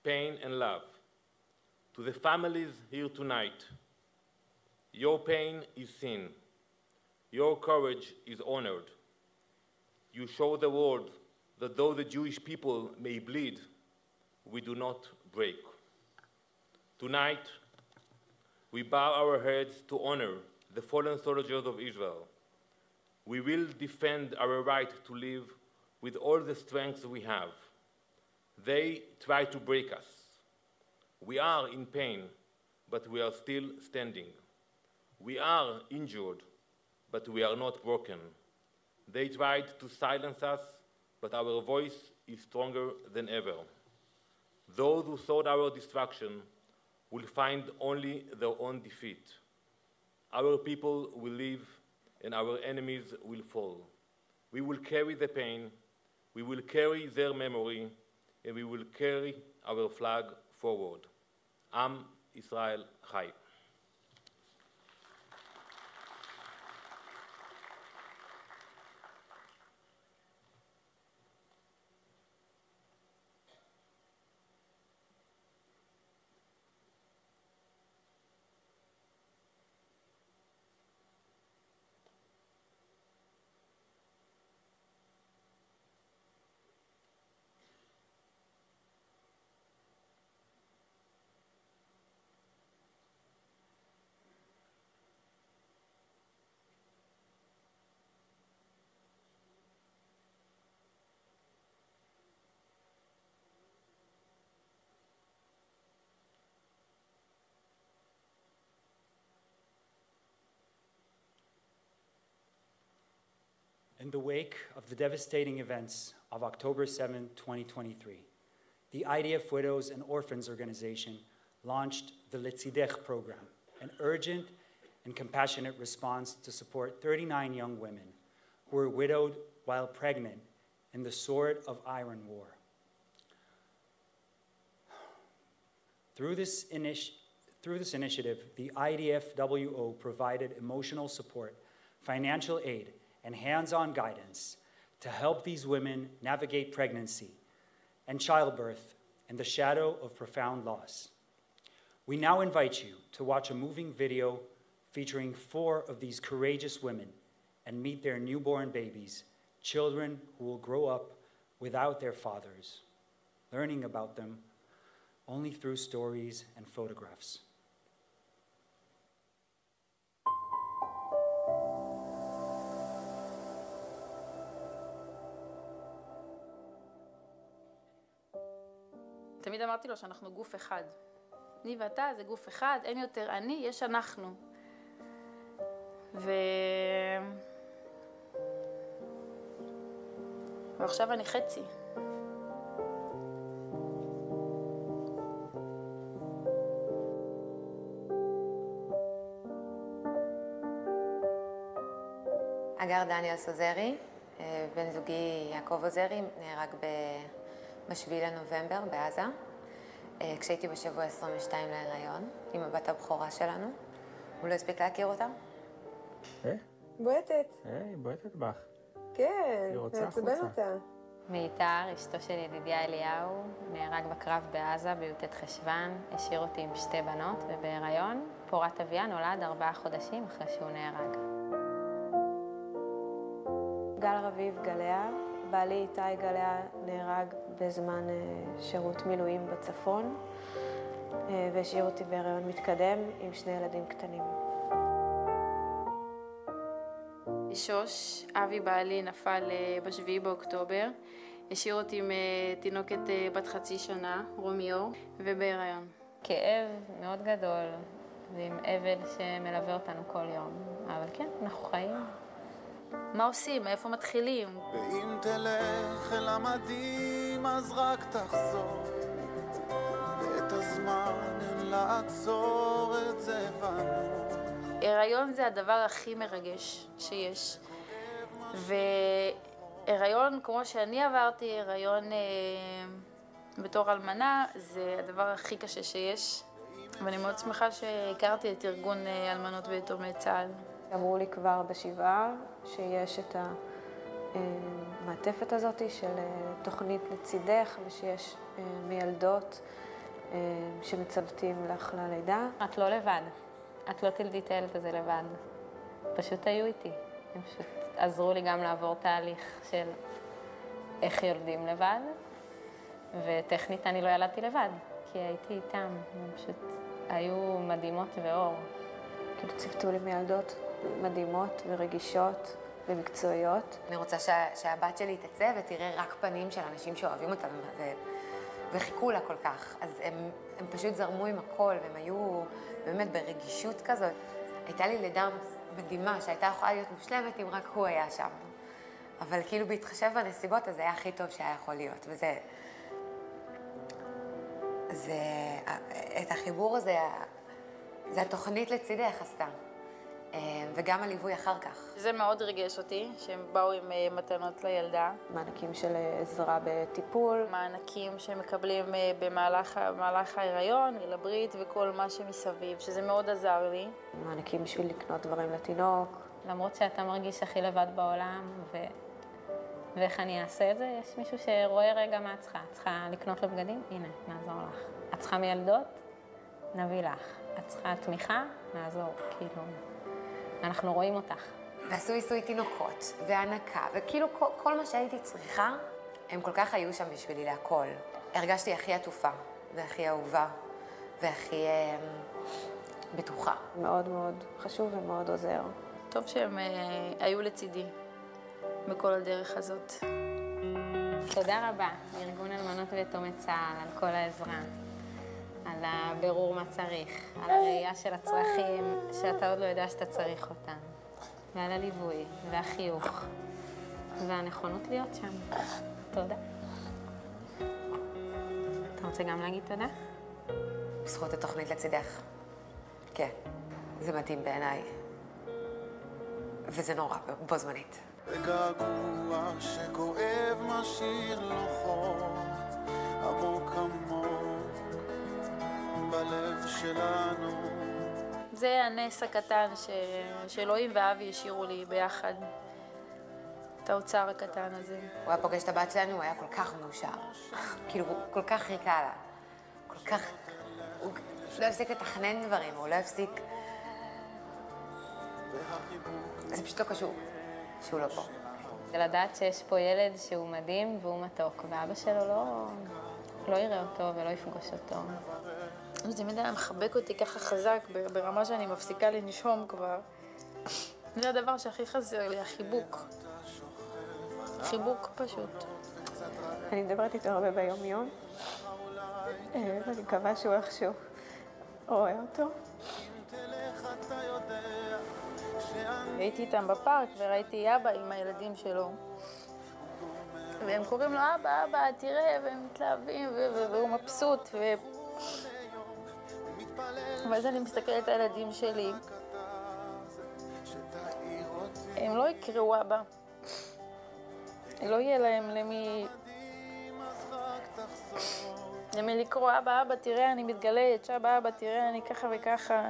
pain, and love. To the families here tonight, your pain is seen. Your courage is honored. You show the world that though the Jewish people may bleed, we do not break. Tonight, we bow our heads to honor the fallen soldiers of Israel. We will defend our right to live with all the strength we have. They try to break us. We are in pain, but we are still standing. We are injured, but we are not broken. They tried to silence us, but our voice is stronger than ever. Those who sought our destruction will find only their own defeat. Our people will live, and our enemies will fall. We will carry the pain, we will carry their memory, and we will carry our flag forward. Am Israel Chai. In the wake of the devastating events of October 7, 2023, the IDF Widows and Orphans Organization launched the Letzidech program, an urgent and compassionate response to support 39 young women who were widowed while pregnant in the Sword of Iron War. Through this initiative, the IDFWO provided emotional support, financial aid, and hands-on guidance to help these women navigate pregnancy and childbirth in the shadow of profound loss. We now invite you to watch a moving video featuring 4 of these courageous women and meet their newborn babies, children who will grow up without their fathers, learning about them only through stories and photographs. תמיד אמרתי לו שאנחנו גוף אחד. אני ואתה זה גוף אחד, אין יותר אני, יש אנחנו. ועכשיו אני חצי. אגר דניאל סוזרי, בן זוגי יעקב עוזרי, נהרג ב-7 לנובמבר בעזה, כשהייתי בשבוע 22 להיריון, עם הבת הבכורה שלנו. הוא לא הספיק להכיר אותה? בועטת. היי, בועטת בך. כן, מעצבן אותה. מיתר, אשתו של ידידיה אליהו, נהרג בקרב בעזה בי"ט חשוון, השאיר אותי עם 2 בנות, ובהיריון פורת אביה נולד 4 חודשים אחרי שהוא נהרג. גל רביב גליה, בעלי איתי גליה נהרג בזמן שירות מילואים בצפון, והשאיר אותי בהיריון מתקדם עם 2 ילדים קטנים. שוש, אבי בעלי נפל ב7 באוקטובר, השאיר אותי עם תינוקת בת 0.5 שנה, רומיו, ובהיריון. כאב מאוד גדול, ועם אבל שמלווה אותנו כל יום, אבל כן, אנחנו חיים. מה עושים? מאיפה מתחילים? ואם תלך אל המדים אז רק תחזור, ואת הזמן אין לעצור את זה בנו. הריון זה הדבר הכי מרגש שיש, והריון כמו שאני עברתי, הריון בתור אלמנה, זה הדבר הכי קשה שיש, ואני מאוד שמחה שהכרתי את ארגון אלמנות ויתומי צה"ל. אמרו לי כבר בשבעה שיש את המעטפת הזאת של תוכנית לצידך, ושיש מילדות שמצוותים לך ללידה. את לא לבד. את לא תלדי את הילד הזה לבד. פשוט היו איתי. הם פשוט עזרו לי גם לעבור תהליך של איך יולדים לבד, וטכנית אני לא ילדתי לבד, כי הייתי איתם. הם פשוט היו מדהימות ואור. כאילו ציוותו לי מילדות מדהימות ורגישות ומקצועיות. אני רוצה שהבת שלי תצא ותראה רק פנים של אנשים שאוהבים אותם וחיכו לה כל כך. אז הם פשוט זרמו עם הכל, והם היו באמת ברגישות כזאת. הייתה לי לידה מדהימה שהייתה יכולה להיות מושלמת אם רק הוא היה שם. אבל כאילו בהתחשב בנסיבות, אז זה היה הכי טוב שהיה יכול להיות. את החיבור הזה, זה התוכנית לצידך עשתה. וגם הליווי אחר כך. זה מאוד ריגש אותי, שהם באו עם מתנות לילדה. מענקים של עזרה בטיפול. מענקים שמקבלים במהלך ההיריון, לברית וכל מה שמסביב, שזה מאוד עזר לי. מענקים בשביל לקנות דברים לתינוק. למרות שאתה מרגיש הכי לבד בעולם, ואיך אני אעשה את זה, יש מישהו שרואה רגע מה את צריכה. את צריכה לקנות לו בגדים? הנה, נעזור לך. את צריכה מילדות? נביא לך. את צריכה תמיכה? נעזור, כאילו. אנחנו רואים אותך. ועשו עיסוי תינוקות, והנקה, וכאילו כל מה שהייתי צריכה, הם כל כך היו שם בשבילי להכל. הרגשתי הכי עטופה, והכי אהובה, והכי בטוחה. מאוד מאוד חשוב ומאוד עוזר. טוב שהם היו לצידי בכל הדרך הזאת. תודה רבה לארגון אלמנות ויתומי צה"ל על כל העזרה. על הבירור מה צריך, על הראייה של הצרכים שאתה עוד לא יודע שאתה צריך אותם, ועל הליווי והחיוך והנכונות להיות שם. תודה. אתה רוצה גם להגיד תודה? בזכות התוכנית לצידך. כן, זה מדהים בעיניי. וזה נורא בו זמנית. וגעגוע שכואב משאיר לו חור עמוק עמוק בלב שלנו. זה הנס הקטן שאלוהים ואבי השאירו לי ביחד. את האוצר הקטן הזה. הוא היה פוגש את הבת שלנו, הוא היה כל כך מאושר. כאילו, הוא כל כך חיכה לה. כל כך... הוא לא הפסיק לתכנן דברים, הוא לא הפסיק... זה פשוט לא קשור שהוא לא פה. זה לדעת שיש פה ילד שהוא מדהים והוא מתוק, ואבא שלו לא יראה אותו ולא יפגוש אותו. זה תמיד היה מחבק אותי ככה חזק, ברמה שאני מפסיקה לנשום כבר. זה הדבר שהכי חסר לי, החיבוק. חיבוק פשוט. אני מדברת איתו הרבה ביום-יום, ואני מקווה שהוא איכשהו רואה אותו. והייתי איתם בפארק וראיתי אבא עם הילדים שלו. והם קוראים לו אבא, אבא, תראה, והם מתלהבים, והוא מבסוט. ואז אני מסתכלת על הילדים שלי. הם לא יקראו אבא. לא יהיה להם למי לקרוא, אבא, אבא, תראה, אני מתגלית, שאבא, אבא, תראה, אני ככה וככה.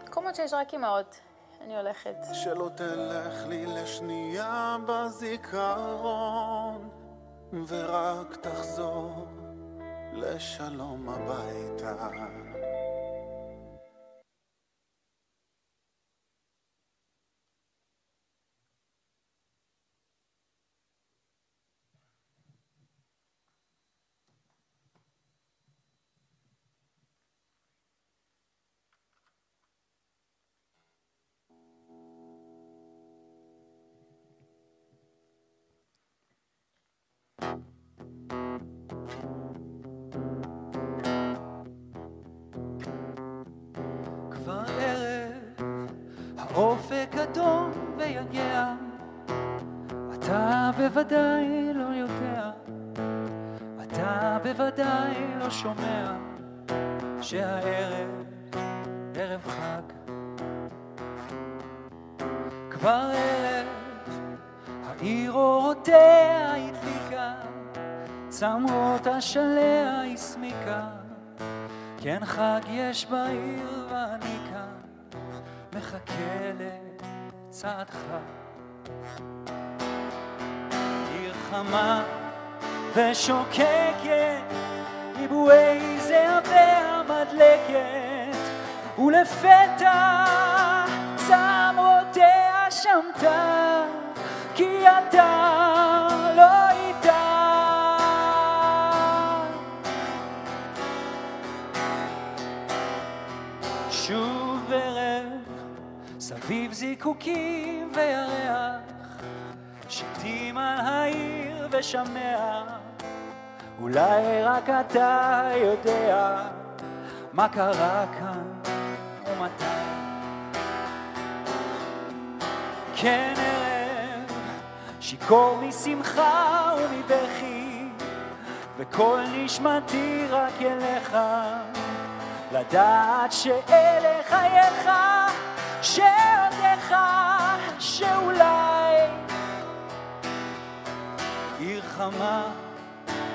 מקומות שיש רק אמהות, אני הולכת. שלא תלך לי לשנייה בזיכרון, ורק תחזור לשלום הביתה. אופק אדום ויגע, אתה בוודאי לא יודע, אתה בוודאי לא שומע, שהערב ערב חג. כבר ערב, העיר אורותיה הדליקה, צמרות השליה הסמיקה, כן חג יש בעיר ואני כאן מחכה לצעדך. עיר חמה ושוקקת, ריבועי זהב והמדלקת, ולפתע צמרותיה שמתה, כי אתה לא איתה. שוב ערב, סביב זיקוקים וירח, שתים על העיר ושמע, אולי רק אתה יודע מה קרה כאן ומתי. כן ערב, שיכור משמחה ומבכי, וכל נשמתי רק אליך, לדעת שאלה חייך, שעודך, שאולי. עיר חמה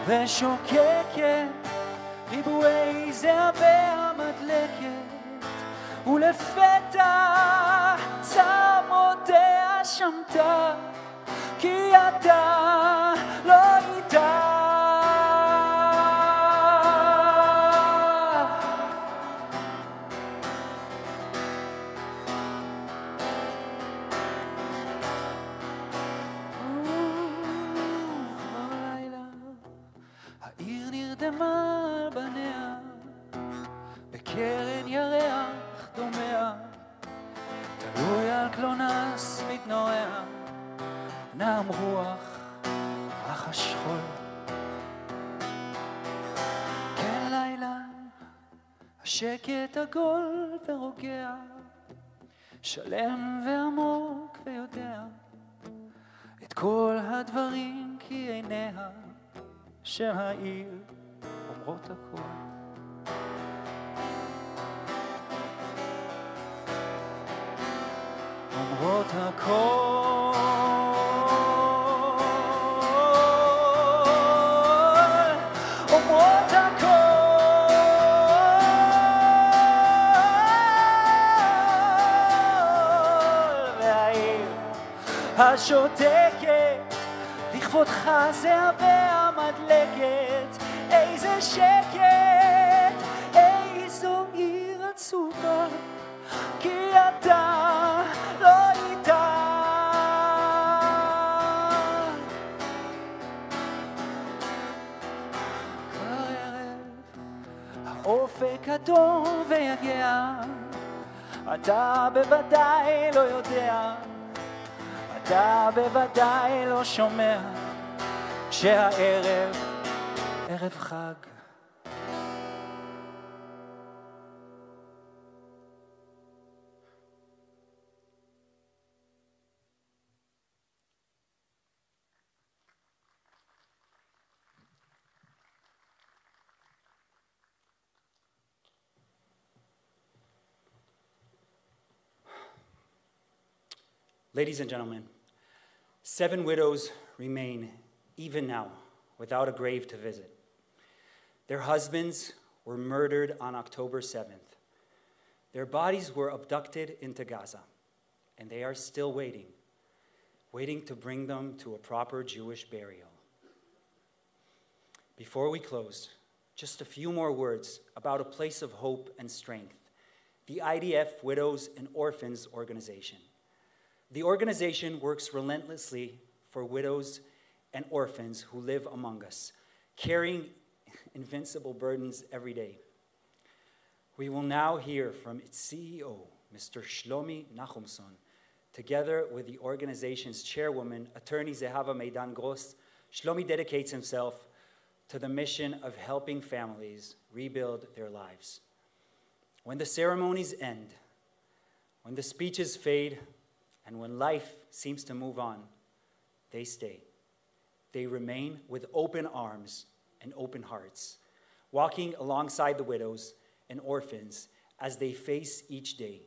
ושוקקת, ריבועי זהב והמדלקת, ולפתע צמרותיה שמתה, כי אתה לא איתה. על בניה, בקרן ירח דומע, תלוי על קלונס מתנועע, נעם רוח רחש חול. כן לילה, השקט עגול ורוגע, שלם ועמוק ויודע את כל הדברים, כי עיניה שם העיר אומרות הכל. אומרות הכל, אומרות הכל, והעיר השותקת לכבודך זהב והמדלקת, איזה שקט, איזו עיר עצובה, כי אתה לא איתה. כבר ערב, האופק אדום ויגע, אתה בוודאי לא יודע, אתה בוודאי לא שומע, שהערב ערב חג. Ladies and gentlemen, 7 widows remain, even now, without a grave to visit. Their husbands were murdered on October 7th. Their bodies were abducted into Gaza, and they are still waiting to bring them to a proper Jewish burial. Before we close, just a few more words about a place of hope and strength, the IDF Widows and Orphans organization. The organization works relentlessly for widows and orphans who live among us, carrying invincible burdens every day. We will now hear from its CEO, Mr. Shlomi Nachumson, together with the organization's chairwoman, attorney Zehava Meidan Gross. Shlomi dedicates himself to the mission of helping families rebuild their lives. When the ceremonies end, when the speeches fade, and when life seems to move on, they stay. They remain with open arms and open hearts, walking alongside the widows and orphans as they face each day,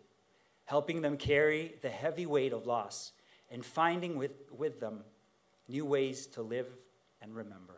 helping them carry the heavy weight of loss and finding with them new ways to live and remember.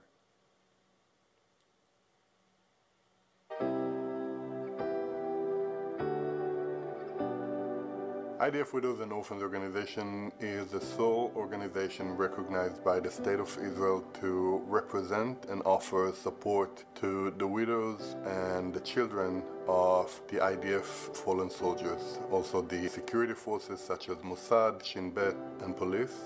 IDF Widows and Orphans Organization is the sole organization recognized by the State of Israel to represent and offer support to the widows and the children of the IDF fallen soldiers, also the security forces such as Mossad, Shin Bet, and police.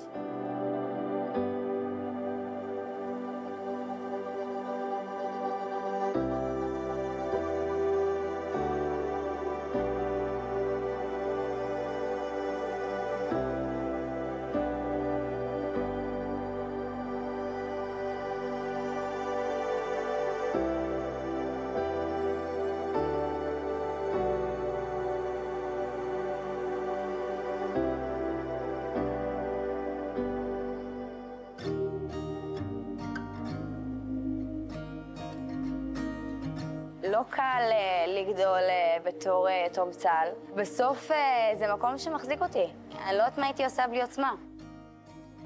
לא קל לגדול בתור יתום צה"ל. בסוף זה מקום שמחזיק אותי. אני לא יודעת מה הייתי עושה בלי עוצמה.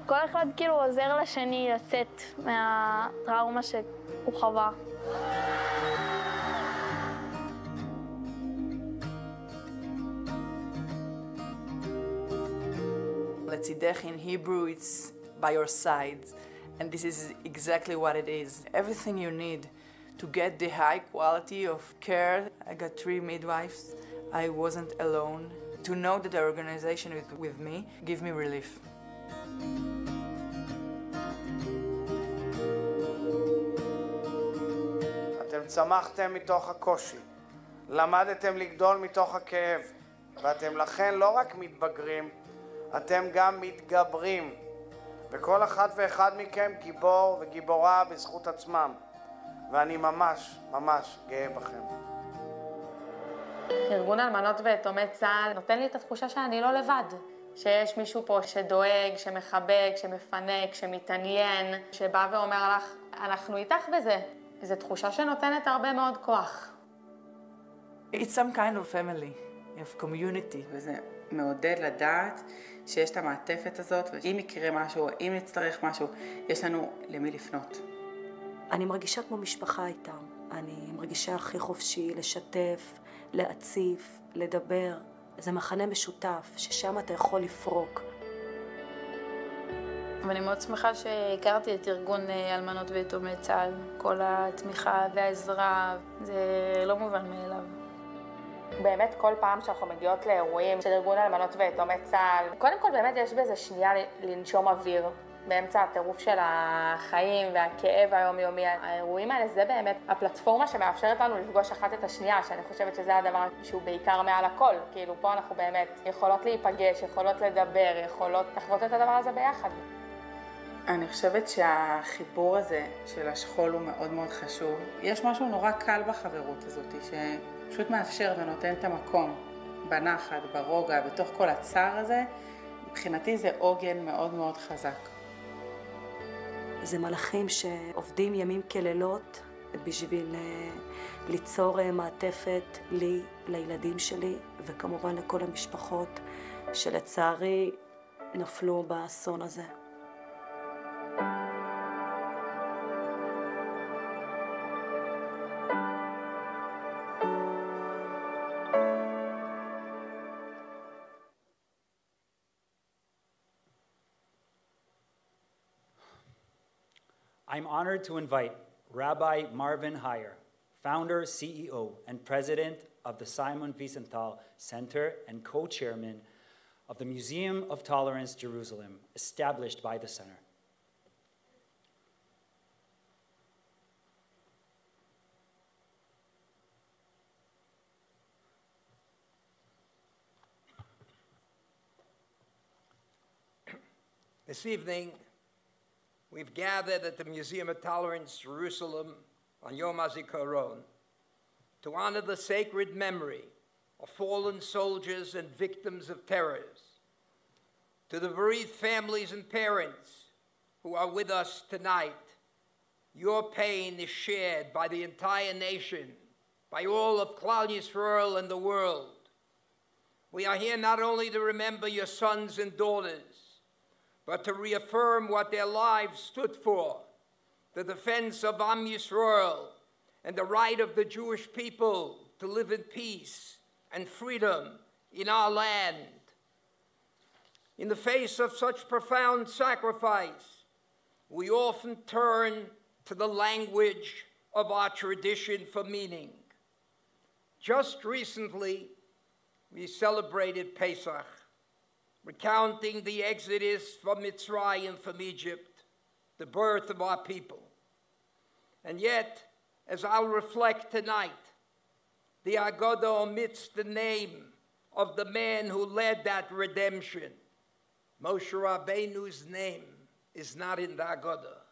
כל אחד כאילו עוזר לשני לצאת מהטראומה שהוא חווה. לצידך in Hebrew it's by your side, and this is exactly what it is. Everything you need to get the high quality of care. I got 3 midwives. I wasn't alone. To know that the organization is with me give me relief. אתם צמחתם מתוך הקושי, למדתם לגדול מתוך הכאב, ואתם לכן לא רק מתבגרים, אתם גם מתגברים, וכל אחת ואחד מכם גיבור וגיבורה בזכות עצמם. ואני ממש, ממש גאה בכם. ארגון אלמנות ויתומי צה"ל נותן לי את התחושה שאני לא לבד. שיש מישהו פה שדואג, שמחבק, שמפנק, שמתעניין, שבא ואומר לך, אנחנו איתך בזה. זו תחושה שנותנת הרבה מאוד כוח. It's some kind of family, of community. וזה מעודד לדעת שיש את המעטפת הזאת, ואם יקרה משהו, אם נצטרך משהו, יש לנו למי לפנות. אני מרגישה כמו משפחה איתם. אני מרגישה הכי חופשי לשתף, להציף, לדבר. זה מחנה משותף, ששם אתה יכול לפרוק. ואני מאוד שמחה שהכרתי את ארגון אלמנות ויתומי צה"ל. כל התמיכה והעזרה, זה לא מובן מאליו. באמת כל פעם שאנחנו מגיעות לאירועים של ארגון אלמנות ויתומי צה"ל, קודם כל באמת יש בזה שנייה לנשום אוויר. באמצע הטירוף של החיים והכאב היומיומי. האירועים האלה זה באמת הפלטפורמה שמאפשרת לנו לפגוש אחת את השנייה, שאני חושבת שזה הדבר שהוא בעיקר מעל הכל. כאילו פה אנחנו באמת יכולות להיפגש, יכולות לדבר, יכולות לחוות את הדבר הזה ביחד. אני חושבת שהחיבור הזה של השכול הוא מאוד מאוד חשוב. יש משהו נורא קל בחברות הזאת, שפשוט מאפשר ונותן את המקום בנחת, ברוגע, בתוך כל הצער הזה. מבחינתי זה עוגן מאוד מאוד חזק. זה מלאכים שעובדים ימים כלילות בשביל ליצור מעטפת לי, לילדים שלי, וכמובן לכל המשפחות שלצערי נפלו באסון הזה. I'm honored to invite Rabbi Marvin Hier, founder, CEO, and president of the Simon Wiesenthal Center and co-chairman of the Museum of Tolerance Jerusalem, established by the center. This evening, we've gathered at the Museum of Tolerance, Jerusalem, on Yom Hazikaron to honor the sacred memory of fallen soldiers and victims of terrors. To the bereaved families and parents who are with us tonight, your pain is shared by the entire nation, by all of Klal Yisrael and the world. We are here not only to remember your sons and daughters, but to reaffirm what their lives stood for, the defense of Am Yisrael and the right of the Jewish people to live in peace and freedom in our land. In the face of such profound sacrifice, we often turn to the language of our tradition for meaning. Just recently, we celebrated Pesach, recounting the exodus from Mitzrayim, from Egypt, the birth of our people. And yet, as I'll reflect tonight, the Haggadah omits the name of the man who led that redemption. Moshe Rabbeinu's name is not in the Haggadah.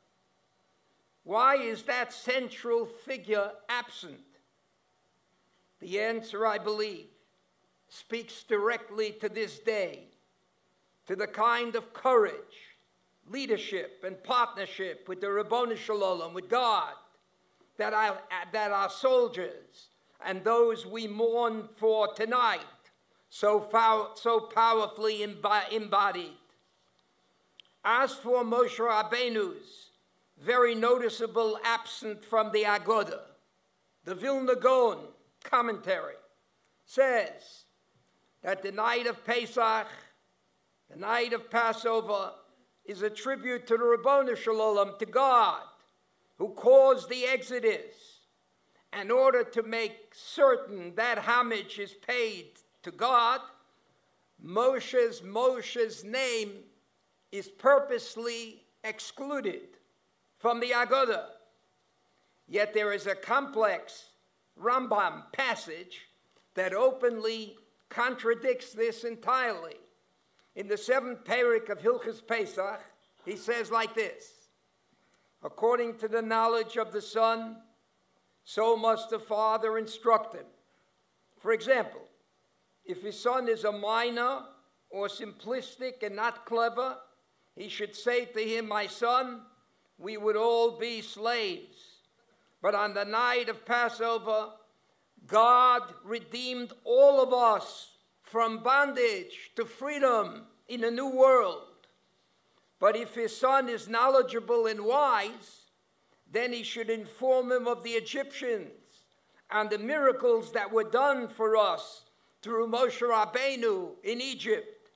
Why is that central figure absent? The answer, I believe, speaks directly to this day, to the kind of courage, leadership, and partnership with the Ribono Shel Olam, with God, that our soldiers and those we mourn for tonight so powerfully embodied. As for Moshe Rabbeinu's very noticeable absence from the Haggadah, the Vilna Gaon commentary says that the night of Pesach, the night of Passover, is a tribute to the Ribono Shel Olam, to God, who caused the exodus. In order to make certain that homage is paid to God, Moshe's name is purposely excluded from the Haggadah. Yet there is a complex Rambam passage that openly contradicts this entirely. In the 7th parak of Hilchos Pesach, he says like this: according to the knowledge of the Son, so must the Father instruct him. For example, if his son is a minor or simplistic and not clever, he should say to him, my son, we would all be slaves. But on the night of Passover, God redeemed all of us from bondage to freedom in a new world. But if his son is knowledgeable and wise, then he should inform him of the Egyptians and the miracles that were done for us through Moshe Rabbeinu in Egypt,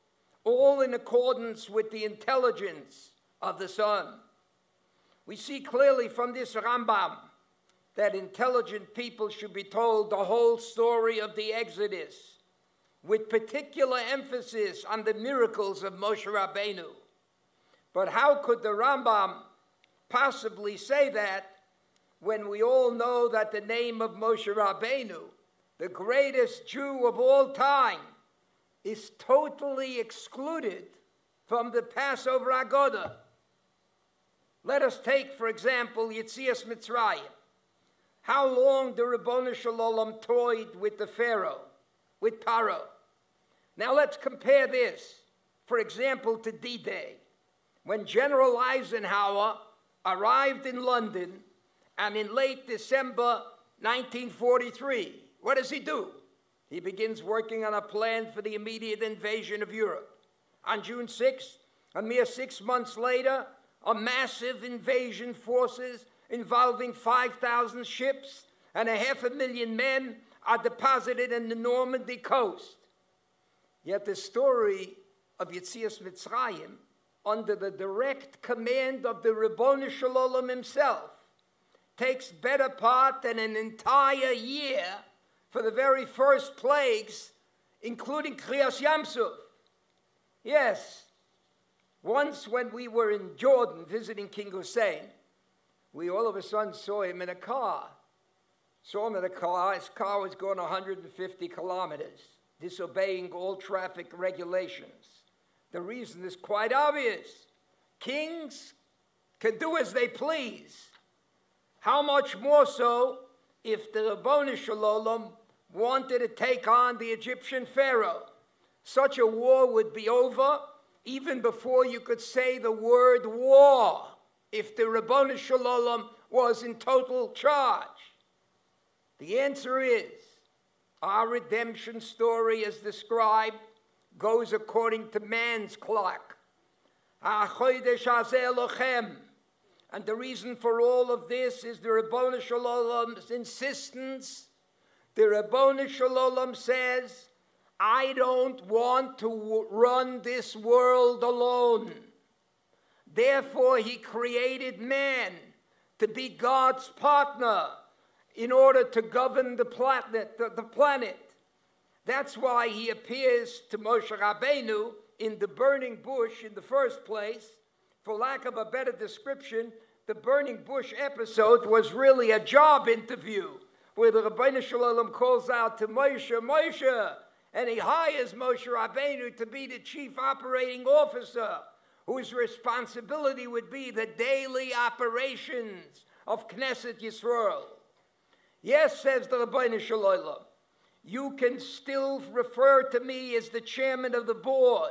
all in accordance with the intelligence of the Son. We see clearly from this Rambam that intelligent people should be told the whole story of the Exodus, with particular emphasis on the miracles of Moshe Rabbeinu. But how could the Rambam possibly say that when we all know that the name of Moshe Rabbeinu, the greatest Jew of all time, is totally excluded from the Passover Haggadah? Let us take, for example, Yetzias Mitzrayim. How long the Ribono Shel Olam toyed with the Pharaoh, with Paro. Now let's compare this, for example, to D-Day, when General Eisenhower arrived in London, and in late December 1943, what does he do? He begins working on a plan for the immediate invasion of Europe. on June 6th. A mere 6 months later, a massive invasion forces involving 5,000 ships and 500,000 men are deposited in the Normandy coast. Yet the story of Yetzias Mitzrayim, under the direct command of the Ribono Shel Olam himself, takes better part than an entire year for the very first plagues, including Kriyas Yamsuf. Yes, once when we were in Jordan visiting King Hussein, we all of a sudden saw him in a car. Saw him in a car. His car was going 150 kilometers, disobeying all traffic regulations. The reason is quite obvious. Kings can do as they please. How much more so if the Ribono Shel Olam wanted to take on the Egyptian Pharaoh? Such a war would be over even before you could say the word war, if the Ribono Shel Olam was in total charge. The answer is, our redemption story as described goes according to man's clock. HaChodesh Hazeh Lochem. And the reason for all of this is the Ribono Shel Olam's insistence. The Ribono Shel Olam says, I don't want to run this world alone. Therefore, he created man to be God's partner in order to govern the planet. That's why he appears to Moshe Rabbeinu in the burning bush in the first place. For lack of a better description, the burning bush episode was really a job interview where the Ribono Shel Olam calls out to Moshe, Moshe, and he hires Moshe Rabbeinu to be the chief operating officer, whose responsibility would be the daily operations of Knesset Yisrael. Yes, says the Ribono Shel Olam, you can still refer to me as the chairman of the board,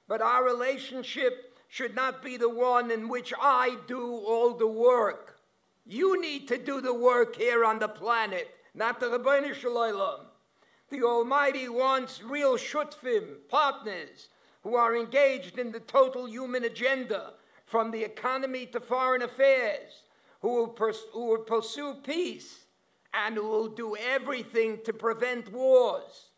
but our relationship should not be the one in which I do all the work. You need to do the work here on the planet, not the Ribono Shel Olam. The Almighty wants real shutfim, partners, who are engaged in the total human agenda, from the economy to foreign affairs, who will pursue peace, and who will do everything to prevent wars.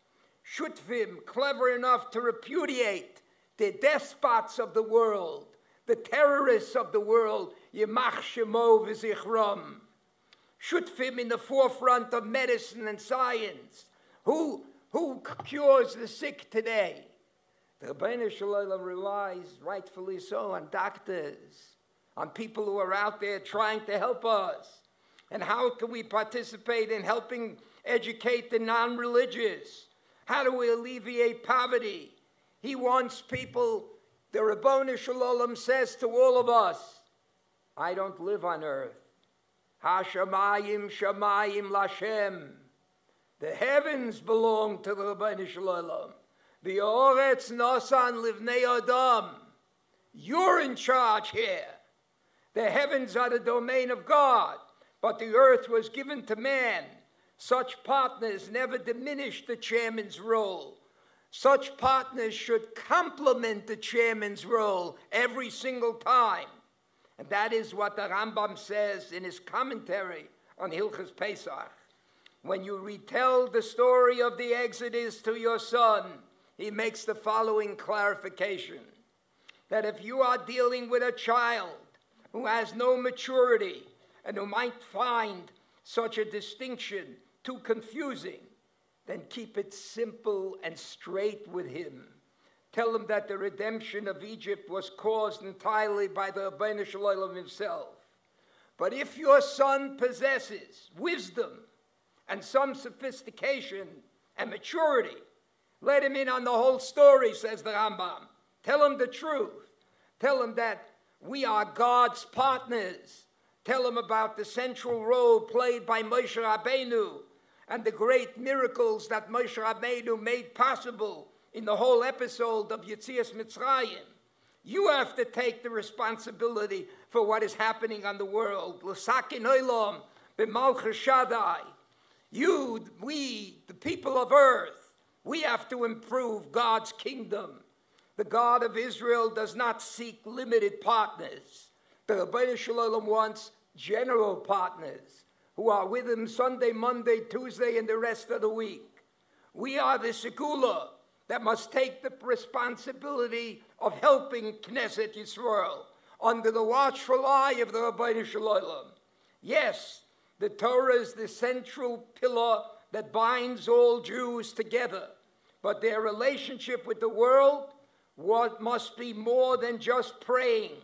Shutfim, clever enough to repudiate the despots of the world, the terrorists of the world, Yemach Shemo v'zichram. Shutfim in the forefront of medicine and science. Who cures the sick today? The Ribono Shel Olam relies, rightfully so, on doctors, on people who are out there trying to help us. And how can we participate in helping educate the non-religious? How do we alleviate poverty? He wants people, the Ribono Shel Olam says to all of us, I don't live on earth. Ha-shamayim shamayim lashem. The heavens belong to the Ribono Shel Olam. The Oretz Nosan Livnei Adam. You're in charge here. The heavens are the domain of God, but the earth was given to man. Such partners never diminish the chairman's role. Such partners should complement the chairman's role every single time. And that is what the Rambam says in his commentary on Hilchos Pesach. When you retell the story of the Exodus to your son, he makes the following clarification. That if you are dealing with a child who has no maturity and who might find such a distinction too confusing, then keep it simple and straight with him. Tell him that the redemption of Egypt was caused entirely by the Ribono Shel Olam himself. But if your son possesses wisdom and some sophistication and maturity, let him in on the whole story, says the Rambam. Tell him the truth. Tell him that we are God's partners. Tell him about the central role played by Moshe Rabbeinu and the great miracles that Moshe Rabbeinu made possible in the whole episode of Yetzias Mitzrayim. You have to take the responsibility for what is happening on the world. L'sakin olam b'malchus Shaddai. You, we, the people of earth, we have to improve God's kingdom. The God of Israel does not seek limited partners. The Rabbeinu Shalom wants general partners who are with him Sunday, Monday, Tuesday, and the rest of the week. We are the Segula that must take the responsibility of helping Knesset Yisrael under the watchful eye of the Rabbeinu Shalom. Yes, the Torah is the central pillar that binds all Jews together, but their relationship with the world must be more than just praying,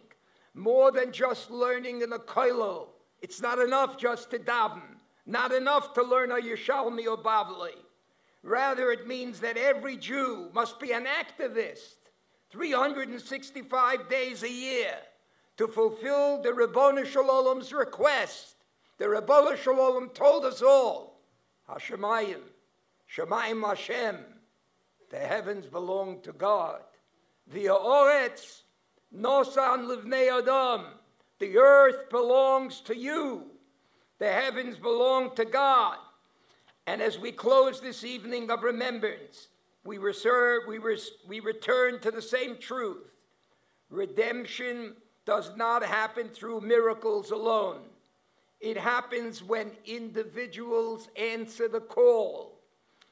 more than just learning in a kollel. It's not enough just to daven, not enough to learn a Yerushalmi or Bavli. Rather, it means that every Jew must be an activist 365 days a year to fulfill the Ribono Shel Olam's request. The Ribono Shel Olam told us all, Hashemayim, Shemayim Hashem, the heavens belong to God. V'ha'oretz nosan livnei adam, the earth belongs to you. The heavens belong to God. And as we close this evening of remembrance, we return to the same truth. Redemption does not happen through miracles alone. It happens when individuals answer the call,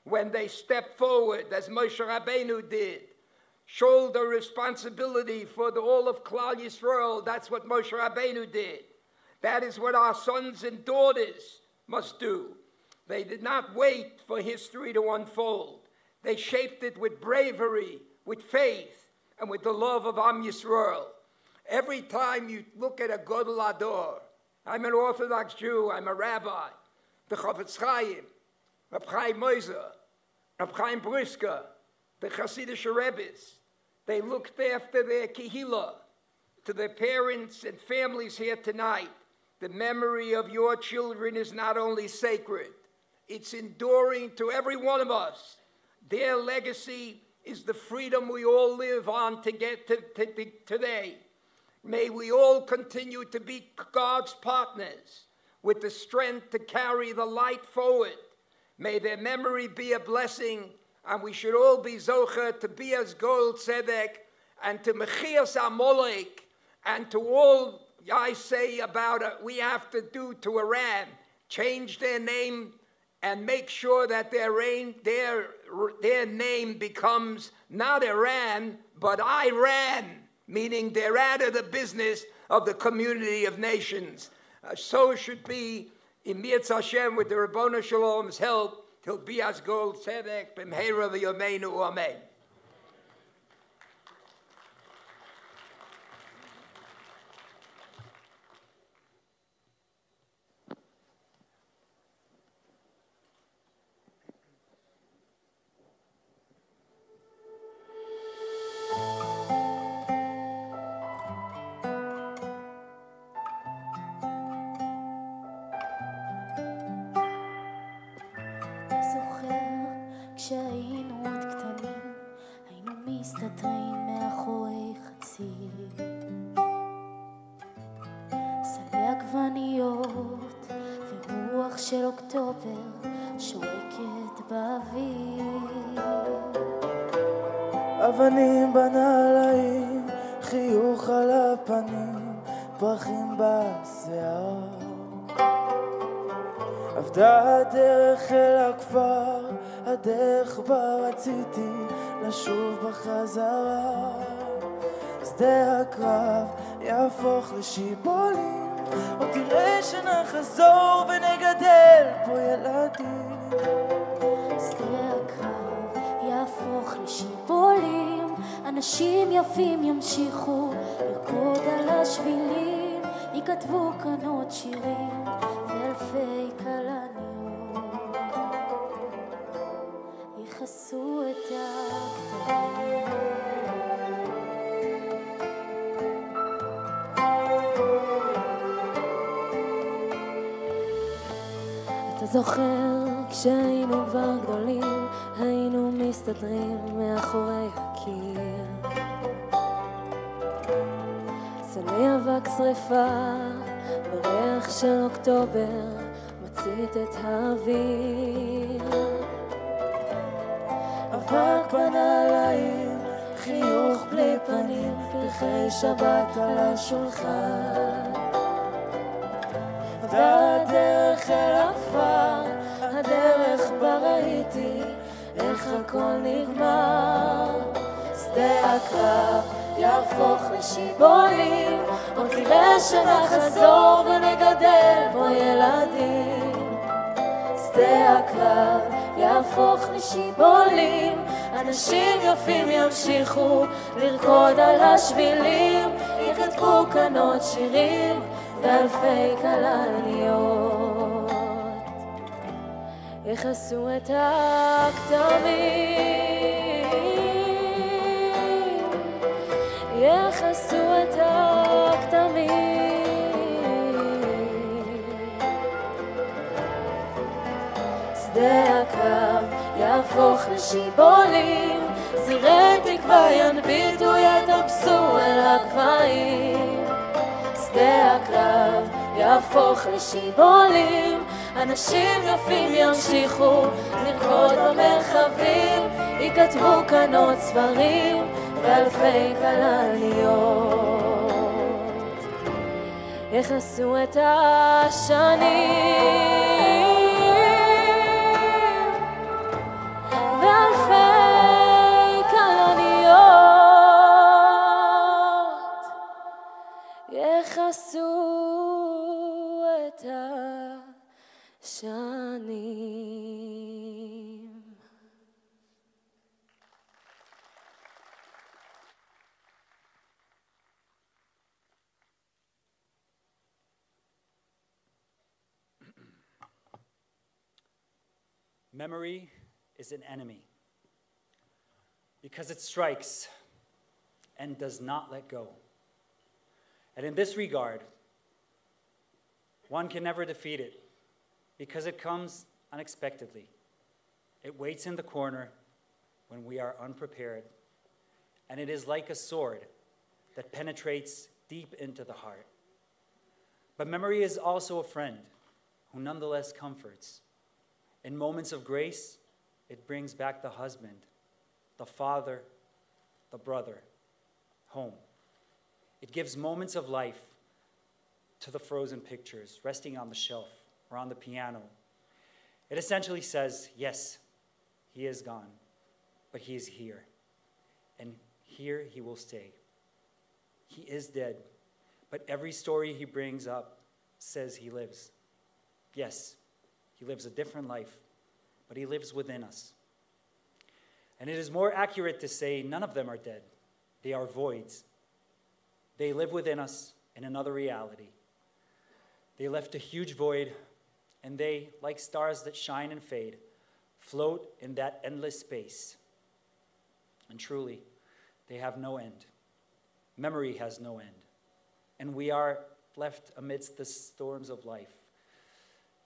when they step forward, as Moshe Rabbeinu did, shoulder responsibility for all of Klal Yisrael. That's what Moshe Rabbeinu did. That is what our sons and daughters must do. They did not wait for history to unfold. They shaped it with bravery, with faith, and with the love of Am Yisrael. Every time you look at a Godel Ador, I'm an Orthodox Jew, I'm a rabbi, the Chafetz Chaim, Reb Chaim Moiser, Reb Chaim Brisker, the Hasidic Rebbes, they looked after their kehillah. To their parents and families here tonight, the memory of your children is not only sacred, it's enduring to every one of us. Their legacy is the freedom we all live on to get to today. May we all continue to be God's partners with the strength to carry the light forward. May their memory be a blessing, and we should all be zocher to be as Gold Tzedek and to Mechias Amalek and to all I say about it we have to do to Iran, change their name and make sure that their name becomes not Iran, but Iran, meaning they're out of the business of the community of nations. So it should be, in Mirz Hashem, with the Ribono Shel Olam's help, till be as Gold Tzedek, b'mheira v'yomeinu, amen. כשהיינו עוד קטנים, היינו מסתתרים מאחורי חציר. סלי עגבניות ורוח של אוקטובר שורקת באוויר. אבנים בנעליים, חיוך על הפנים, פרחים בשיער. עבדה הדרך אל הכפר, הדרך בה רציתי לשוב בחזרה. שדה הקרב יהפוך לשיבולים, או תראה שנחזור ונגדל פה ילדים. שדה הקרב יהפוך לשיבולים, אנשים יפים ימשיכו לרקוד על השבילים, יכתבו כאן עוד שירים ואלפי כלניות יכסו את הכתבים. אתה זוכר כשהיינו כבר גדולים, היינו מסתדרים מאחורי הקיר. סלי אבק שריפה וריח של אוקטובר מצית את האוויר. אבק בנעליים, חיוך בלי פנים, פרחי שבת על השולחן. והדרך אל הכפר, הדרך בה ראיתי איך הכל נגמר. שדה הקרב יהפוך לשיבולים, עוד תראה שנחזור ונגדל בו ילדים. שדה הקרב יהפוך לשיבולים, אנשים יפים ימשיכו לרקוד על השבילים, יכתבו כאן עוד שירים ואלפי כלניות יכסו את הכתמים, יכסו את הכתמים. שדה הקרב יהפוך לשיבולים, זירי תקווה ינביטו יטפסו אל הגבהים. שדה הקרב יהפוך לשיבולים, אנשים יפים ימשיכו לרקוד במרחבים, יכתבו כאן עוד ספרים ואלפי כלניות יכסו את השנים ואלפי כלניות יכסו את השנים. Memory is an enemy because it strikes and does not let go. And in this regard, one can never defeat it because it comes unexpectedly. It waits in the corner when we are unprepared, and it is like a sword that penetrates deep into the heart. But memory is also a friend who nonetheless comforts. In moments of grace, it brings back the husband, the father, the brother, home. It gives moments of life to the frozen pictures resting on the shelf or on the piano. It essentially says, yes, he is gone, but he is here, and here he will stay. He is dead, but every story he brings up says he lives. Yes, he lives a different life, but he lives within us. And it is more accurate to say none of them are dead. They are voids. They live within us in another reality. They left a huge void, and they, like stars that shine and fade, float in that endless space. And truly, they have no end. Memory has no end. And we are left amidst the storms of life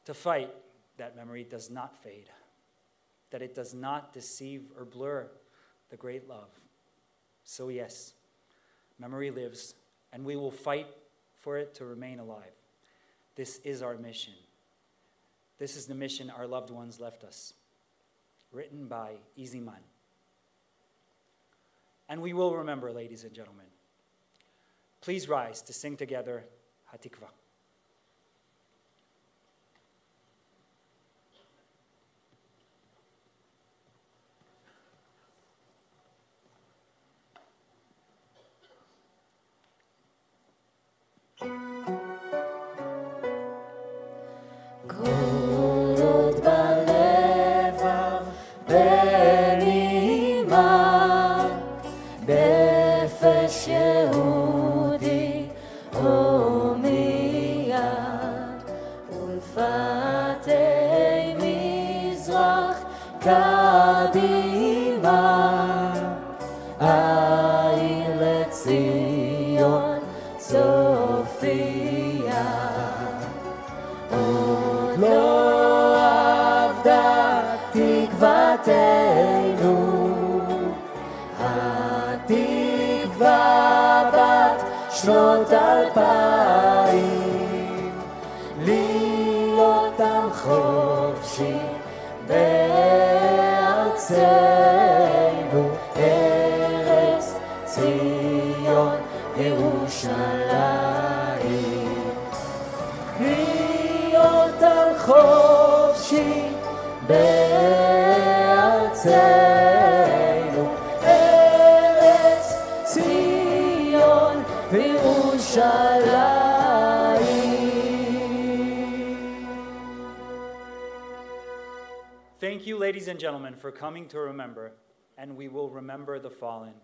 to fight that memory does not fade, that it does not deceive or blur the great love. So yes, memory lives, and we will fight for it to remain alive. This is our mission. This is the mission our loved ones left us. Written by Iziman. And we will remember, ladies and gentlemen. Please rise to sing together Hatikva. שנות 2000 להיות עם חופשי בארצנו, ארץ חופשי בארצנו, ארץ ציון וירושלים. Thank you, ladies and gentlemen, for coming to remember, and we will remember the fallen.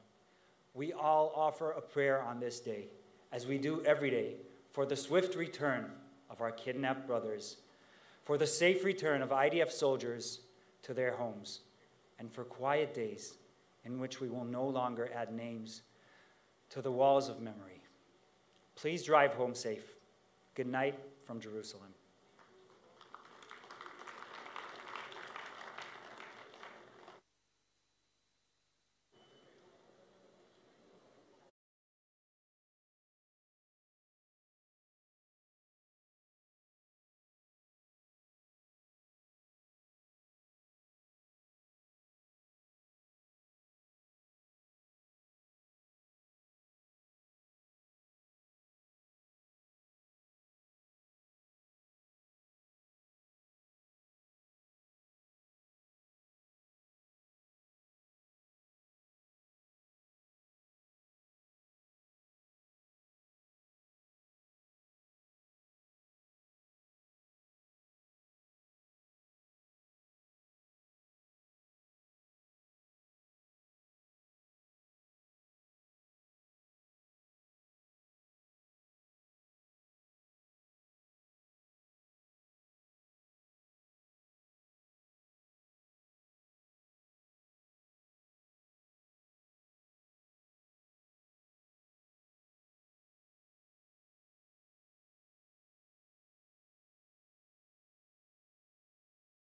We all offer a prayer on this day, as we do every day, for the swift return of our kidnapped brothers, for the safe return of IDF soldiers to their homes, and for quiet days in which we will no longer add names to the walls of memory. Please drive home safe. Good night from Jerusalem.